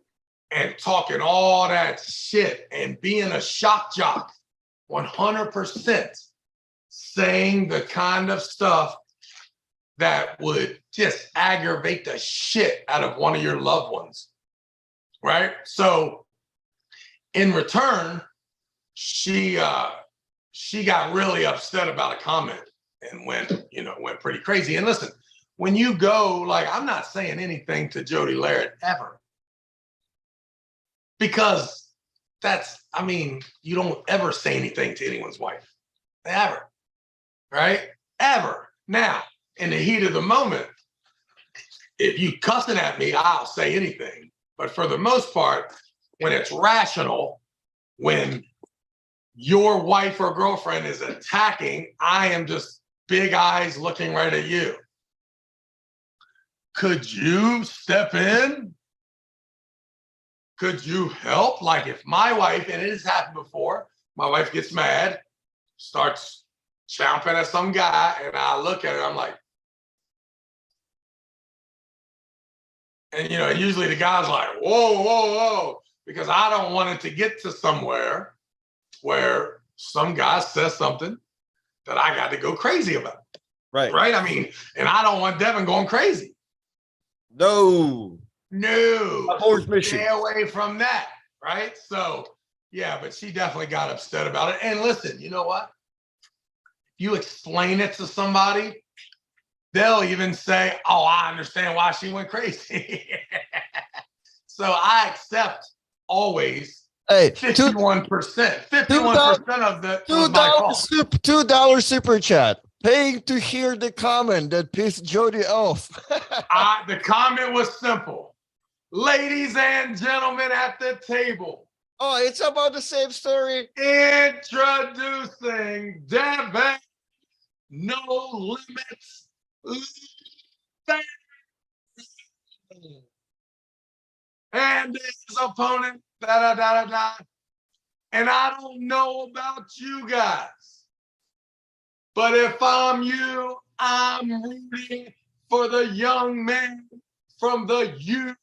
And talking all that shit and being a shock jock, 100%, saying the kind of stuff that would just aggravate the shit out of one of your loved ones, right? So in return, she got really upset about a comment and went pretty crazy. And listen, when you go, like, I'm not saying anything to Jody Larrett ever, because you don't ever say anything to anyone's wife, ever, right? Ever. Now, in the heat of the moment, if you cussing at me, I'll say anything. But for the most part, when it's rational, when your wife or girlfriend is attacking, I am just big eyes looking right at you. Could you step in? Could you help? Like, if my wife, and it has happened before, my wife gets mad, starts chomping at some guy, and I look at her, I'm like, and usually the guy's like, whoa, whoa, whoa, because I don't want it to get to somewhere where some guy says something that I got to go crazy about. Right. Right? I mean, and I don't want Devin going crazy. No. Stay away from that, right? So, yeah, but she definitely got upset about it. And listen, you know what? You explain it to somebody, they'll even say, oh, I understand why she went crazy. So I accept always 51%. 51% of the $2 super chat. Paying to hear the comment that pissed Jody off. The comment was simple. Ladies and gentlemen at the table, Oh, it's about the same story. introducing Devin No Limits. And his opponent, da da da da da. And I don't know about you guys, but if I'm you, I'm rooting for the young man from the USA.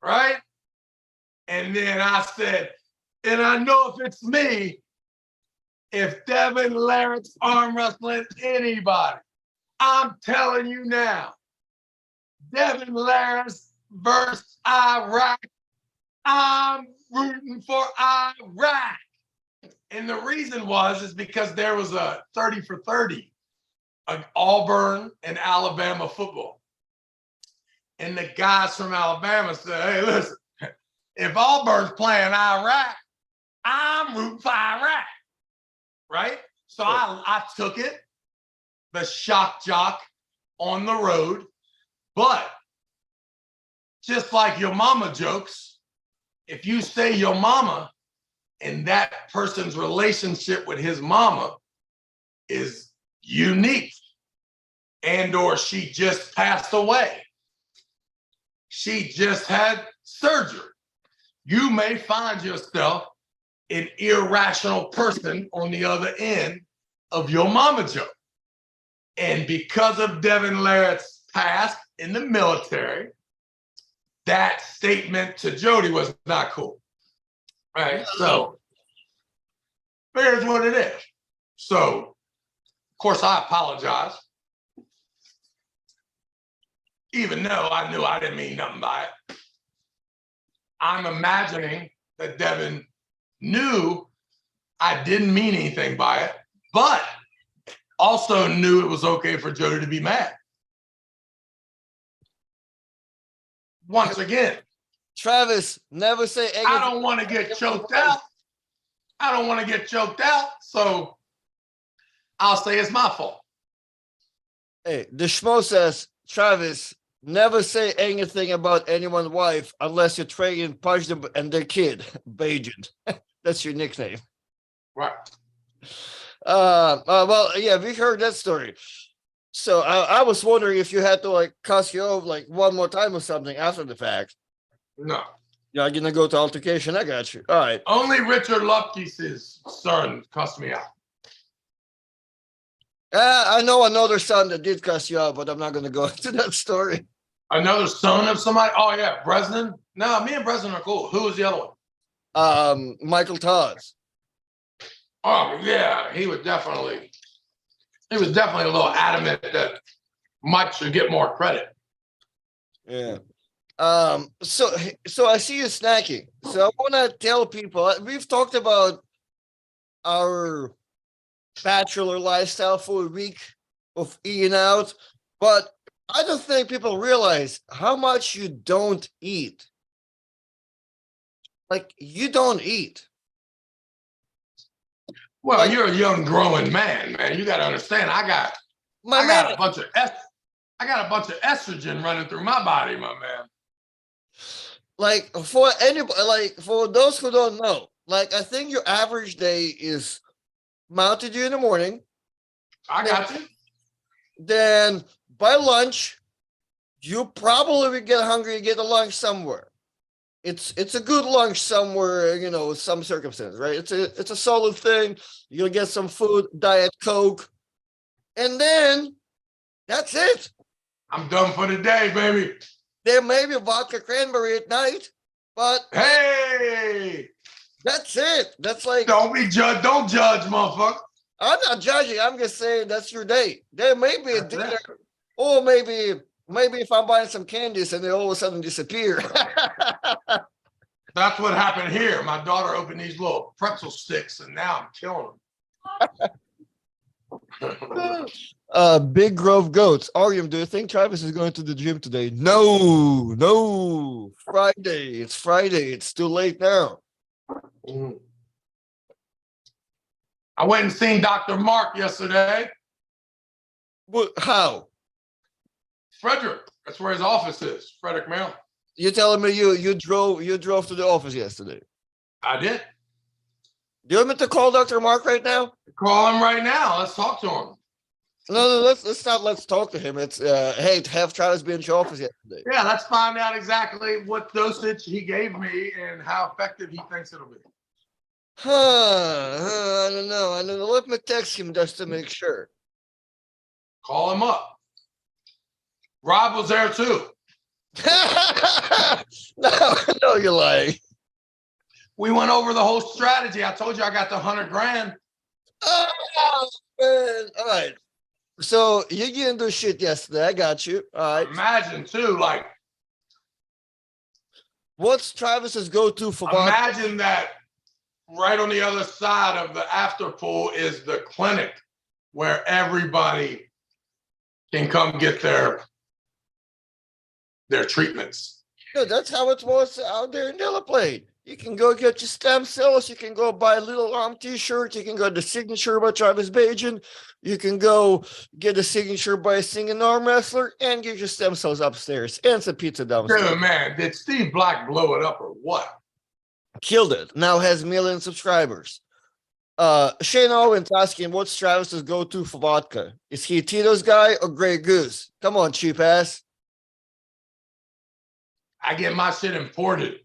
Right? And then I said, and I know if it's me, if Devin Larratt's arm wrestling anybody, I'm telling you now, Devin Larratt versus Iraq. I'm rooting for Iraq. And the reason is because there was a 30 for 30, Auburn and Alabama football. And the guys from Alabama said, hey, listen, if Auburn's playing Iraq, I'm rooting for Iraq. Right? So I took it, the shock jock on the road. But just like your mama jokes, if you say your mama and that person's relationship with his mama is unique and or she just passed away, she just had surgery, you may find yourself an irrational person on the other end of your mama joke. And because of Devin Larratt's past in the military, that statement to Jody was not cool. Right? So here's what it is. So, of course, I apologize, even though I knew I didn't mean nothing by it. I'm imagining that Devin knew I didn't mean anything by it, but also knew it was okay for Jody to be mad. Once again, Travis, never say anything. I don't want to get choked out. I don't want to get choked out, so I'll say it's my fault. Hey, the schmo says, Travis, never say anything about anyone's wife unless you try and punch them and their kid. Bagent. That's your nickname. Right. Well, yeah, we heard that story. So I was wondering if you had to like cuss you out like one more time or something after the fact. No. You're gonna go to altercation. I got you. All right. Only Richard Lupke's son cussed me out. I know another son that did cuss you out, but I'm not gonna go into that story. Another son of somebody? Oh yeah, Bresnan. No, me and Bresnan are cool. Who was the other one? Michael Todd. Oh yeah, he was definitely a little adamant that Mike should get more credit. Yeah. So I see you snacking. So I want to tell people we've talked about our bachelor lifestyle for a week of eating out, but I don't think people realize how much you don't eat. Like you don't eat. Well, like, you're a young growing man. You got to understand. I got a bunch of estrogen running through my body, my man. Like for anybody, like for those who don't know, like I think your average day is Mountain Dew in the morning. I got you. Then by lunch, you probably get hungry and get a lunch somewhere. It's a good lunch somewhere, you know, some circumstance, right? It's a solid thing. You'll get some food, Diet Coke, and then that's it. I'm done for the day, baby. There may be vodka cranberry at night, but hey, that's it. That's like don't judge, motherfucker. I'm not judging. I'm just saying that's your day. There may be a dinner, or maybe if I'm buying some candies and they all of a sudden disappear. That's what happened here. My daughter opened these little pretzel sticks, and now I'm killing them. Big Grove Goats. Ariam, do you think Travis is going to the gym today? No. Friday. It's Friday. It's too late now. I went and seen Dr. Mark yesterday. How? Frederick. That's where his office is. Frederick, Maryland. You're telling me you drove to the office yesterday? I did. Do you want me to call Dr. Mark right now? Call him right now. Let's talk to him. No, let's talk to him. It's hey, have Travis been to your office yesterday? Yeah, let's find out exactly what dosage he gave me and how effective he thinks it'll be. I don't know. Let me text him just to make sure. Call him up. Rob was there too. No, you're lying. We went over the whole strategy. I told you I got the $100,000. Oh, man. All right. So you didn't do shit yesterday. I got you. All right. Imagine too, like, what's Travis's go-to for imagine that right on the other side of the after pool is the clinic where everybody can come get their treatments. Yeah, that's how it was out there in Delaplane. You can go get your stem cells. You can go buy a little arm t-shirt. You can go the signature by Travis Bagent. You can go get a signature by a singing arm wrestler and get your stem cells upstairs and some pizza downstairs. Dude, man, did Steve Black blow it up or what? Killed it. Now has 1 million subscribers. Shane Owens asking, what's Travis's go-to for vodka? Is he a Tito's guy or Grey Goose? Come on, cheap ass. I get my shit imported.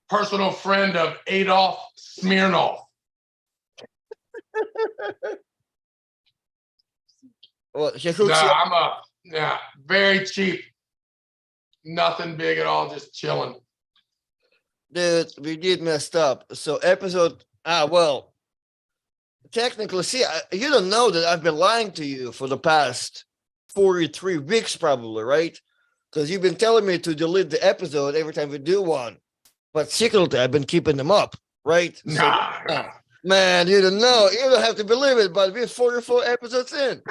Personal friend of Adolf Smirnoff. Well, very cheap. Nothing big at all, just chilling. Dude, we did messed up. So technically, see, you don't know that I've been lying to you for the past 43 weeks probably, right? Because you've been telling me to delete the episode every time we do one. But secretly, I've been keeping them up, right? Nah. Man, you don't know. You don't have to believe it, but we're 44 episodes in.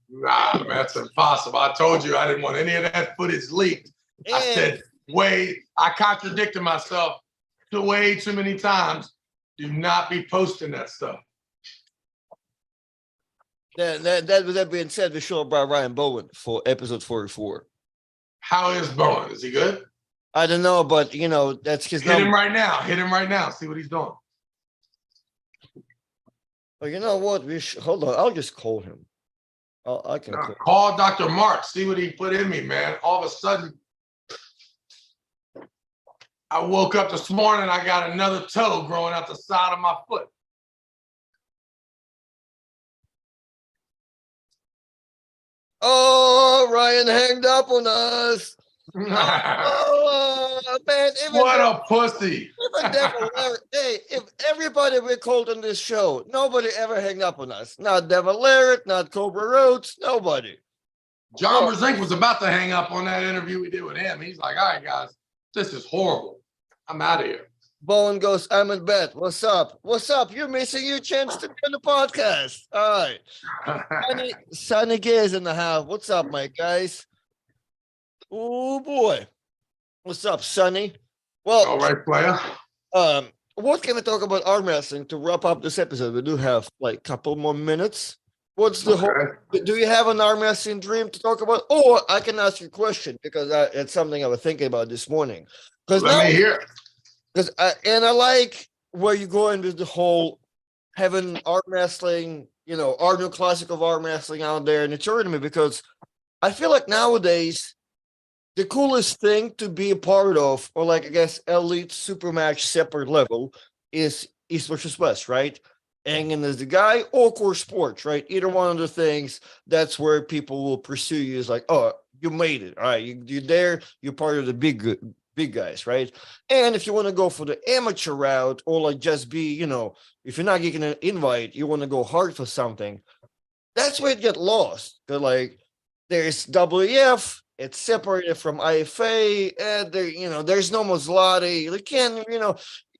Nah, man, that's impossible. I told you I didn't want any of that footage leaked. And I said, I contradicted myself way too many times. Do not be posting that stuff. that being said, we show about Ryan Bowen for episode 44. How is Bowen? Is he good? I don't know, but that's his Hit him right now. Hit him right now. See what he's doing. Well, you know what? Hold on. I'll just call him. I can call Dr. Mark. See what he put in me, man. All of a sudden, I woke up this morning. I got another toe growing out the side of my foot. Oh, Ryan hanged up on us. Oh, man. What a pussy. Hey, if everybody we called on this show, nobody ever hang up on us. Not Devil Larrett, not Cobra Rhodes, nobody. John Brzezinski was about to hang up on that interview we did with him. He's like, all right, guys, this is horrible. I'm out of here. Bowen goes, I'm in bed. What's up? What's up? You're missing your chance to be on the podcast. All right. Sonny Gay is in the house. What's up, my guys? Oh, boy. What's up, Sonny? Well, all right, player. What can we talk about arm wrestling to wrap up this episode? We do have like a couple more minutes. What's the whole? Do you have an arm wrestling dream to talk about? Or I can ask you a question because it's something I was thinking about this morning. Let me hear. Because I like where you're going with the whole having arm wrestling, our new classic of arm wrestling out there in the tournament. Because I feel like nowadays the coolest thing to be a part of, or like I guess elite super match separate level, is East versus West, right? Engen is the guy, or core sports, right? Either one of the things, that's where people will pursue you. Is like, oh, you made it. All right, you're there, you're part of the big guys, right? And if you want to go for the amateur route, or like just be, if you're not getting an invite, you want to go hard for something, that's where it get lost. They're like, there's WEF, it's separated from IFA, and there's no Maslati. They can't,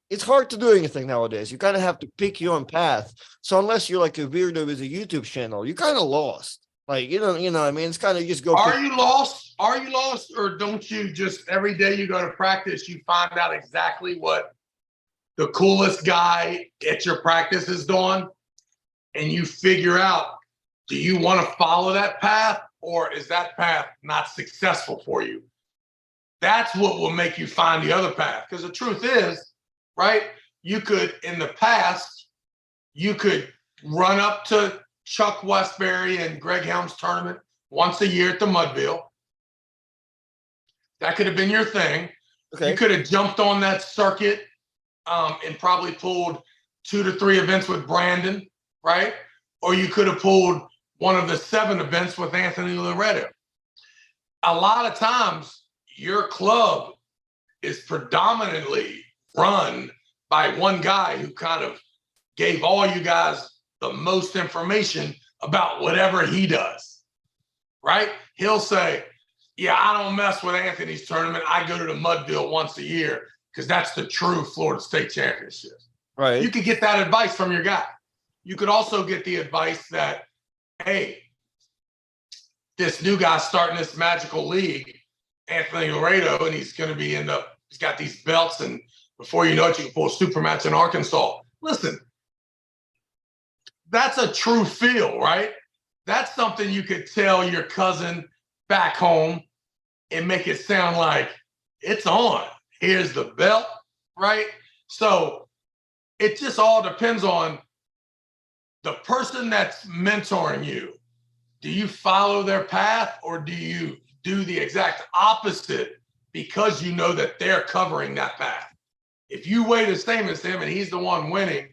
it's hard to do anything nowadays. You kind of have to pick your own path. So unless you're like a weirdo with a YouTube channel, you're kind of lost. Like, I mean, it's kind of just go. Are you lost? Are you lost? Or don't you just every day you go to practice, you find out exactly what the coolest guy at your practice is doing, and you figure out Do you want to follow that path, or is that path not successful for you? That's what will make you find the other path. Because the truth is, right, you could, in the past, you could run up to Chuck Westbury and Greg Helms tournament once a year at the Mudville. That could have been your thing. Okay. You could have jumped on that circuit and probably pulled 2 to 3 events with Brandon, right? Or you could have pulled one of the 7 events with Anthony Loretto. A lot of times, your club is predominantly run by one guy who kind of gave all you guys the most information about whatever he does, right? He'll say, yeah, I don't mess with Anthony's tournament. I go to the Mudville once a year because that's the true Florida State Championship. Right. You could get that advice from your guy. You could also get the advice that, hey, this new guy starting this magical league, Anthony Laredo, and he's going to be he's got these belts, and before you know it, you can pull a super match in Arkansas. Listen, that's a true feel, right? That's something you could tell your cousin back home and make it sound like it's on. Here's the belt, right? So it just all depends on the person that's mentoring you. Do you follow their path, or do you do the exact opposite because you know that they're covering that path? If you weigh the same as him and he's the one winning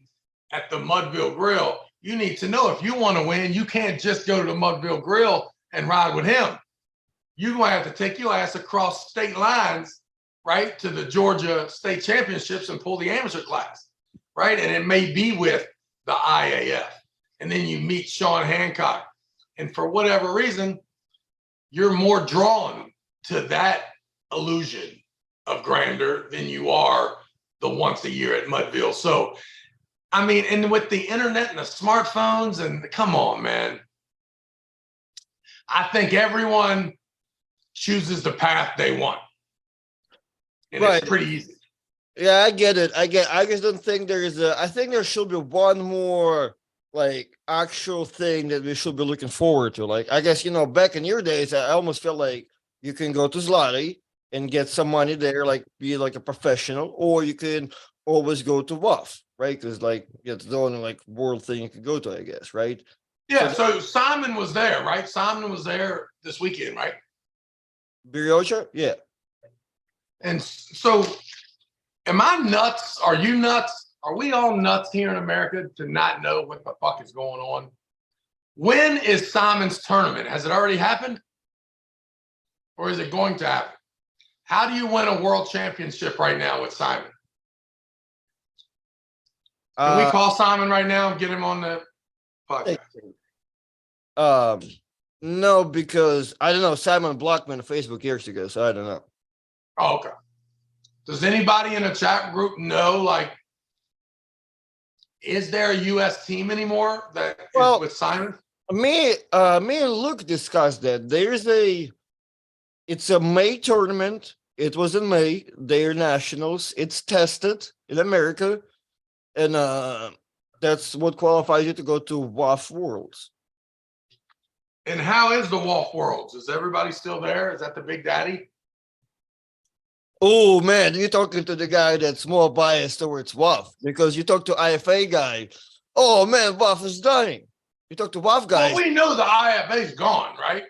at the Mudville Grill, you need to know if you want to win, you can't just go to the Mudville Grill and ride with him. You're going to have to take your ass across state lines, right, to the Georgia State Championships and pull the amateur class, right? And it may be with the IAF. And then you meet Sean Hancock. And for whatever reason, you're more drawn to that illusion of grandeur than you are the once a year at Mudville. So, I mean, and with the internet and the smartphones, and come on, man. I think everyone chooses the path they want. And right. It's pretty easy. Yeah, I get it. I just don't think I think there should be one more like actual thing that we should be looking forward to. Like, I guess, back in your days, I almost felt like you can go to Zlati and get some money there, like be like a professional, or you can always go to WAF, right? Because like it's the only like world thing you could go to, I guess, right? Yeah, so Simon was there, right? Simon was there this weekend, right? Biriocha? Yeah. And so am I nuts? Are you nuts? Are we all nuts here in America to not know what the fuck is going on? When is Simon's tournament? Has it already happened? Or is it going to happen? How do you win a world championship right now with Simon? Can we call Simon right now and get him on the podcast? No, because I don't know. Simon blocked me on Facebook years ago, so I don't know. Oh, okay. Does anybody in the chat group know, like, is there a U.S. team anymore that is with Simon? Me and Luke discussed that. It's a May tournament. It was in May. They're nationals. It's tested in America, and that's what qualifies you to go to WAF Worlds. And how is the WAF Worlds? Is everybody still there? Is that the Big Daddy? Oh man, you're talking to the guy that's more biased towards WAF, because you talk to IFA guy. Oh man, WAF is dying. You talk to WAF guys. Well, we know the IFA's gone, right?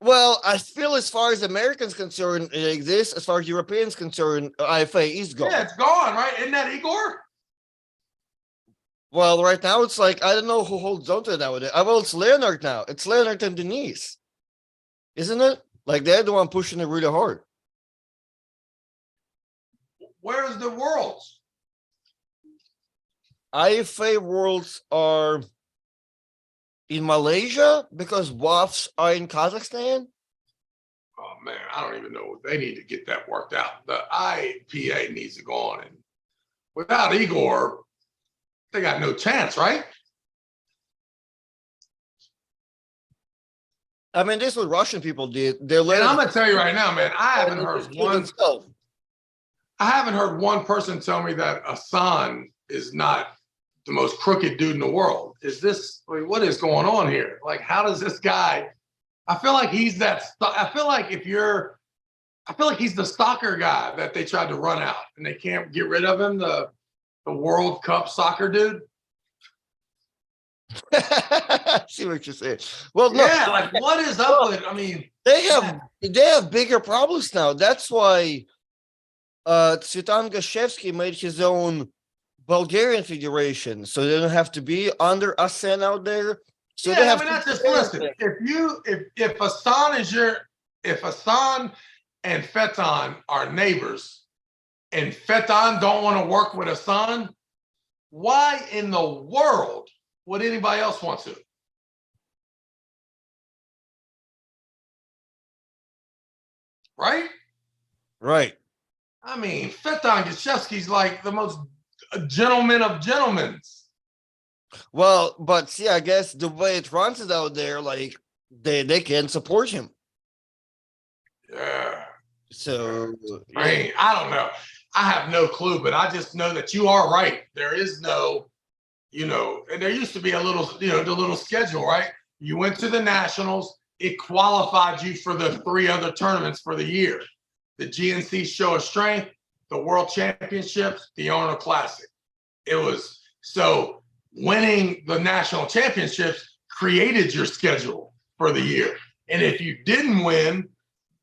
Well, I feel as far as Americans concerned, it exists. As far as Europeans concerned, IFA is gone. Yeah, it's gone, right? Isn't that Igor? Well, right now it's like, I don't know who holds on to it nowadays. Well, it's Leonard now. It's Leonard and Denise. Isn't it? Like, they're the one pushing it really hard. Where's the Worlds? IFA Worlds are in Malaysia because WAFs are in Kazakhstan. Oh man, I don't even know. They need to get that worked out. The IPA needs to go on, and without Igor, they got no chance, right? I mean, this is what Russian people did. And I'm gonna tell you right now, man, I haven't heard one person tell me that Asan is not the most crooked dude in the world. Is this, I mean, what is going on here? Like, how does this guy, I feel like he's that, I feel like he's the soccer guy that they tried to run out and they can't get rid of him, the World Cup soccer dude. I see what you're saying. Well, no, Yeah, like what is up with? I mean, they have bigger problems now. That's why Tsvetan Gashevsky made his own Bulgarian federation, so they don't have to be under Asen out there. So they have not just listen. If Hassan and Fetan are neighbors, and Fetan don't want to work with Hassan, why in the world would anybody else want to? Right? Right. I mean, Fetan Gashevsky's like the most gentleman of gentlemen. Well, but see, I guess the way it runs it out there, like they can support him. Yeah. So I mean, I don't know. I have no clue, but I just know that you are right. There is no, and there used to be a little, the little schedule, right? You went to the Nationals, it qualified you for the 3 other tournaments for the year. The GNC Show of Strength, the World Championships, the Arnold Classic. It was, so winning the national championships created your schedule for the year. And if you didn't win,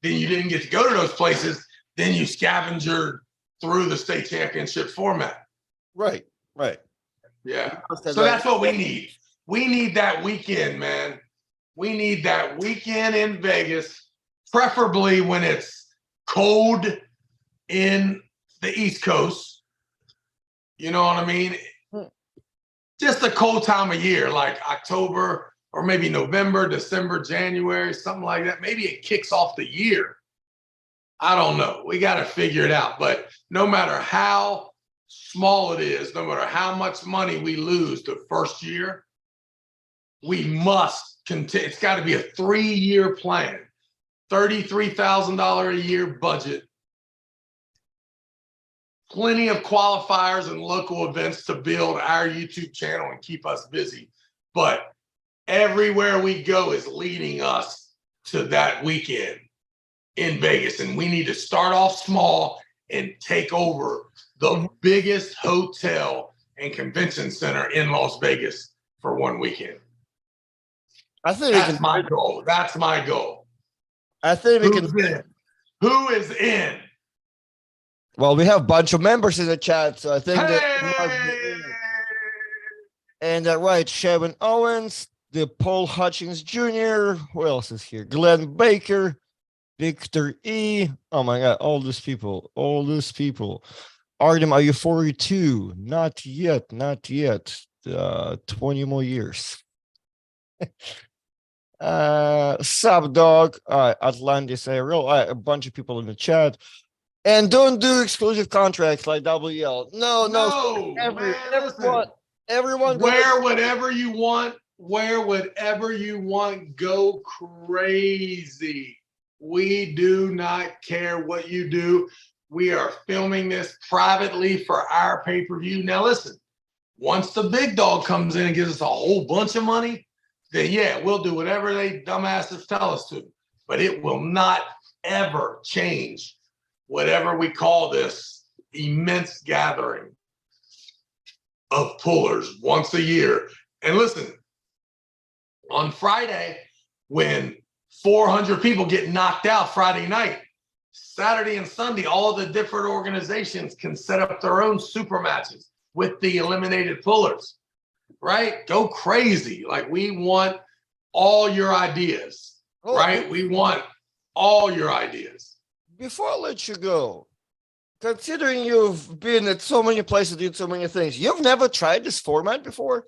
then you didn't get to go to those places, then you scavenged through the state championship format. Right. Yeah. So that's what we need. We need that weekend, man. We need that weekend in Vegas, preferably when it's cold in the East Coast. You know what I mean? Just a cold time of year, like October or maybe November, December, January, something like that. Maybe it kicks off the year. I don't know. We got to figure it out. But no matter how small it is, no matter how much money we lose the first year, we must continue. It's got to be a 3-year plan, $33,000 a year budget, plenty of qualifiers and local events to build our YouTube channel and keep us busy. But everywhere we go is leading us to that weekend in Vegas. And we need to start off small and take over the biggest hotel and convention center in Las Vegas for one weekend. I think that's my goal. That's my goal. I think we Who's in? Who is in? Well, we have a bunch of members in the chat, so I think and right, Sherwin Owens, the Paul Hutchins Jr. Who else is here? Glenn Baker, Victor E. Oh my God, all these people. Artem, are you 42? Not yet. 20 more years. Sub dog, Atlantis Ariel, a bunch of people in the chat. And don't do exclusive contracts like WL. No. Everyone wear whatever you want. Go crazy. We do not care what you do. We are filming this privately for our pay-per-view. Now listen, once the big dog comes in and gives us a whole bunch of money, then yeah, we'll do whatever they dumbasses tell us to. But it will not ever change whatever we call this immense gathering of pullers once a year. And listen, on Friday, when 400 people get knocked out Friday night, Saturday and Sunday, all the different organizations can set up their own super matches with the eliminated pullers, right? Go crazy. Like, we want all your ideas, right? We want all your ideas. Before I let you go, considering you've been at so many places, did so many things, you've never tried this format before?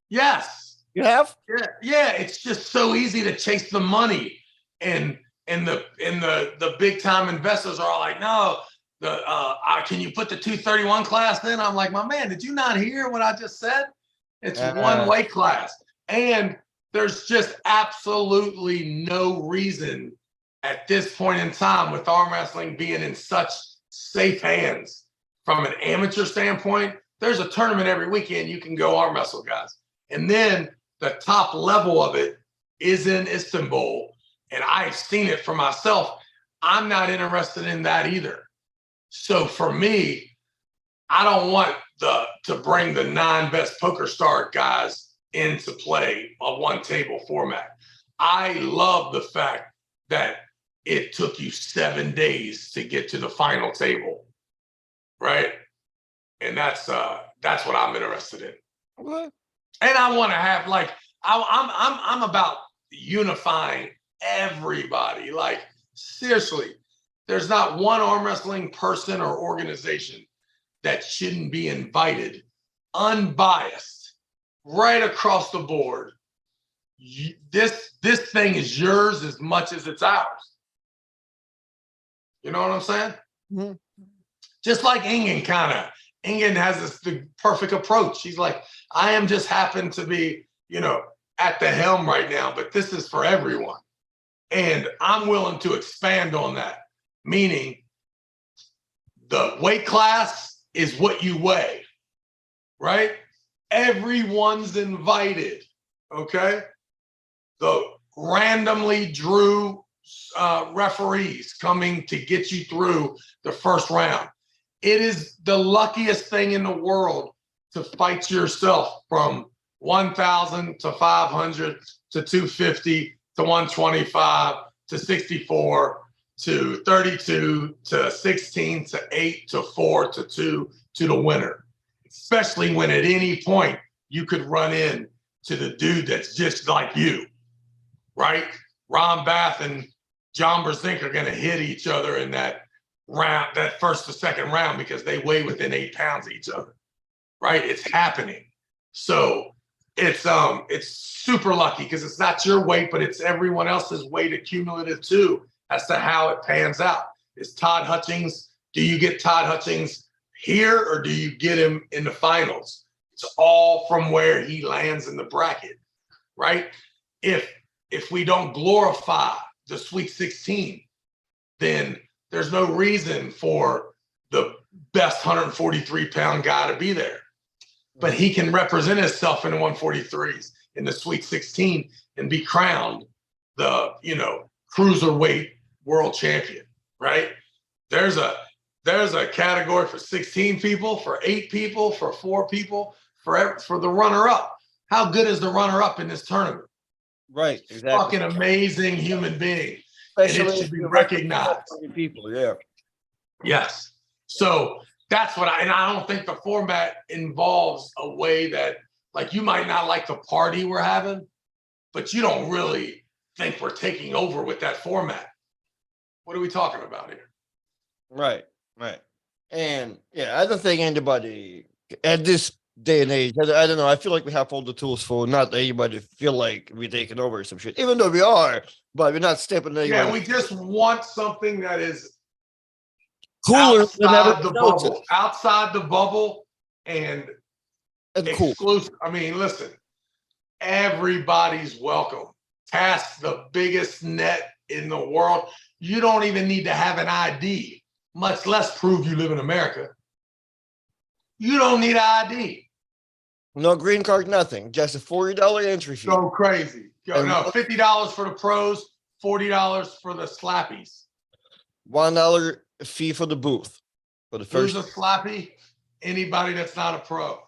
Yes. You have? Yeah. It's just so easy to chase the money, and the big time investors are all like, no, can you put the 231 class in? I'm like, my man, did you not hear what I just said? It's one weight class, and there's just absolutely no reason at this point in time, with arm wrestling being in such safe hands from an amateur standpoint, there's a tournament every weekend you can go arm wrestle, guys. And then the top level of it is in Istanbul. And I've seen it for myself. I'm not interested in that either. So for me, I don't want to bring the 9 best poker star guys into play on one table format. I love the fact that it took you 7 days to get to the final table, right? And that's what I'm interested in. What? And I want to have like I'm about unifying everybody. Like seriously, there's not one arm wrestling person or organization that shouldn't be invited, unbiased, right across the board. This thing is yours as much as it's ours. You know what I'm saying? Mm-hmm. Just like Ingen has the perfect approach. She's like, I am just happen to be, at the helm right now, but this is for everyone. And I'm willing to expand on that, meaning the weight class is what you weigh, right? Everyone's invited, okay? The randomly drew referees coming to get you through the first round. It is the luckiest thing in the world to fight yourself from 1,000 to 500 to 250 to 125 to 64 to 32 to 16 to 8 to 4 to 2 to the winner. Especially when at any point you could run in to the dude that's just like you, right? Ron Bath and John Brzenk are going to hit each other in that round, that first to second round, because they weigh within 8 pounds of each other, right? It's happening. So it's super lucky because it's not your weight, but it's everyone else's weight accumulative too as to how it pans out. Is Todd Hutchings, do you get Todd Hutchings here or do you get him in the finals? It's all from where he lands in the bracket, right? If we don't glorify the Sweet 16, then there's no reason for the best 143-pound guy to be there. But he can represent himself in the 143s in the Sweet 16 and be crowned the, cruiserweight world champion, right? There's a category for 16 people, for 8 people, for 4 people, for the runner-up. How good is the runner-up in this tournament? Right, exactly. Fucking amazing human being. Especially and it should be recognized. People, yeah. Yes. So that's what I don't think the format involves a way that, like, you might not like the party we're having, but you don't really think we're taking over with that format. What are we talking about here? Right. And yeah, I don't think anybody at this day and age, I don't know, I feel like we have all the tools for not anybody feel like we're taking over some shit, even though we are, but we're not stepping in. Yeah, we just want something that is cooler outside the bubble, outside the bubble, and cool. Exclusive. I mean, listen, everybody's welcome. Cast the biggest net in the world. You don't even need to have an ID, much less prove you live in America. You don't need an ID. No green card, nothing. Just a $40 entry fee. Go crazy. No, $50 for the pros, $40 for the slappies. $1 fee for the booth. For the first. Who's a slappy? Anybody that's not a pro.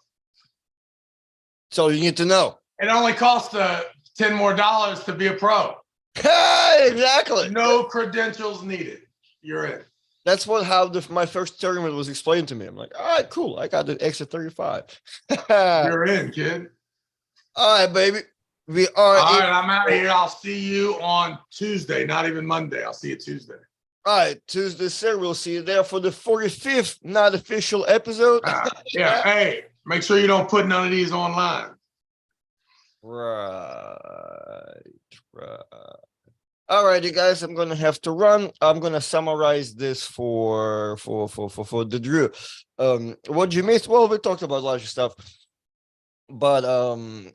So you need to know. It only costs $10 more to be a pro. Exactly. No credentials needed. You're in. That's how my first tournament was explained to me. I'm like, all right, cool. I got an extra 35. You're in, kid. All right, baby. We are. All right, I'm out of here. I'll see you on Tuesday, not even Monday. I'll see you Tuesday. All right, Tuesday, sir. We'll see you there for the 45th not official episode. Yeah. Hey, make sure you don't put none of these online. Right. All right, you guys, I'm gonna have to run. I'm gonna summarize this for the Drew. What you missed? Well, we talked about a lot of stuff, but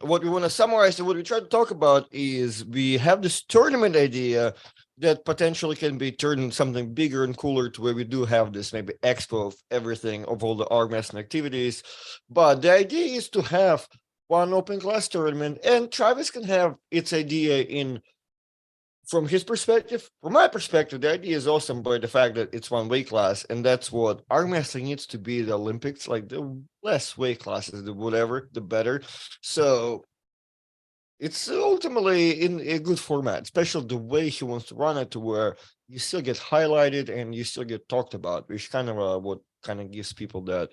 what we want to summarize and what we try to talk about is we have this tournament idea that potentially can be turned into something bigger and cooler to where we do have this maybe expo of everything of all the arm wrestling activities. But the idea is to have one open class tournament, and Travis can have its idea in from his perspective. From my perspective, the idea is awesome by the fact that it's one weight class, and that's what arm wrestling needs to be the Olympics. Like the less weight classes, the whatever, the better. So it's ultimately in a good format, especially the way he wants to run it, to where you still get highlighted and you still get talked about, which kind of what kind of gives people that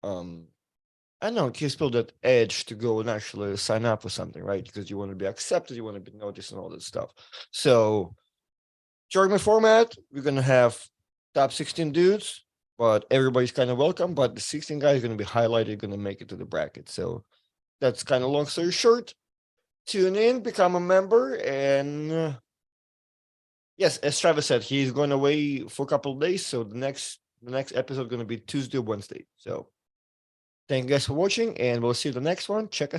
I don't know, it gives people that edge to go and actually sign up for something, right? Because you want to be accepted, you want to be noticed, and all that stuff. So, tournament format, we're gonna have top 16 dudes, but everybody's kind of welcome. But the 16 guys are gonna be highlighted, gonna make it to the bracket. So that's kind of long story short. Tune in, become a member, and yes, as Travis said, he's going away for a couple of days. So the next episode is going to be Tuesday, Wednesday. So thank you guys for watching, and we'll see you the next one. Check us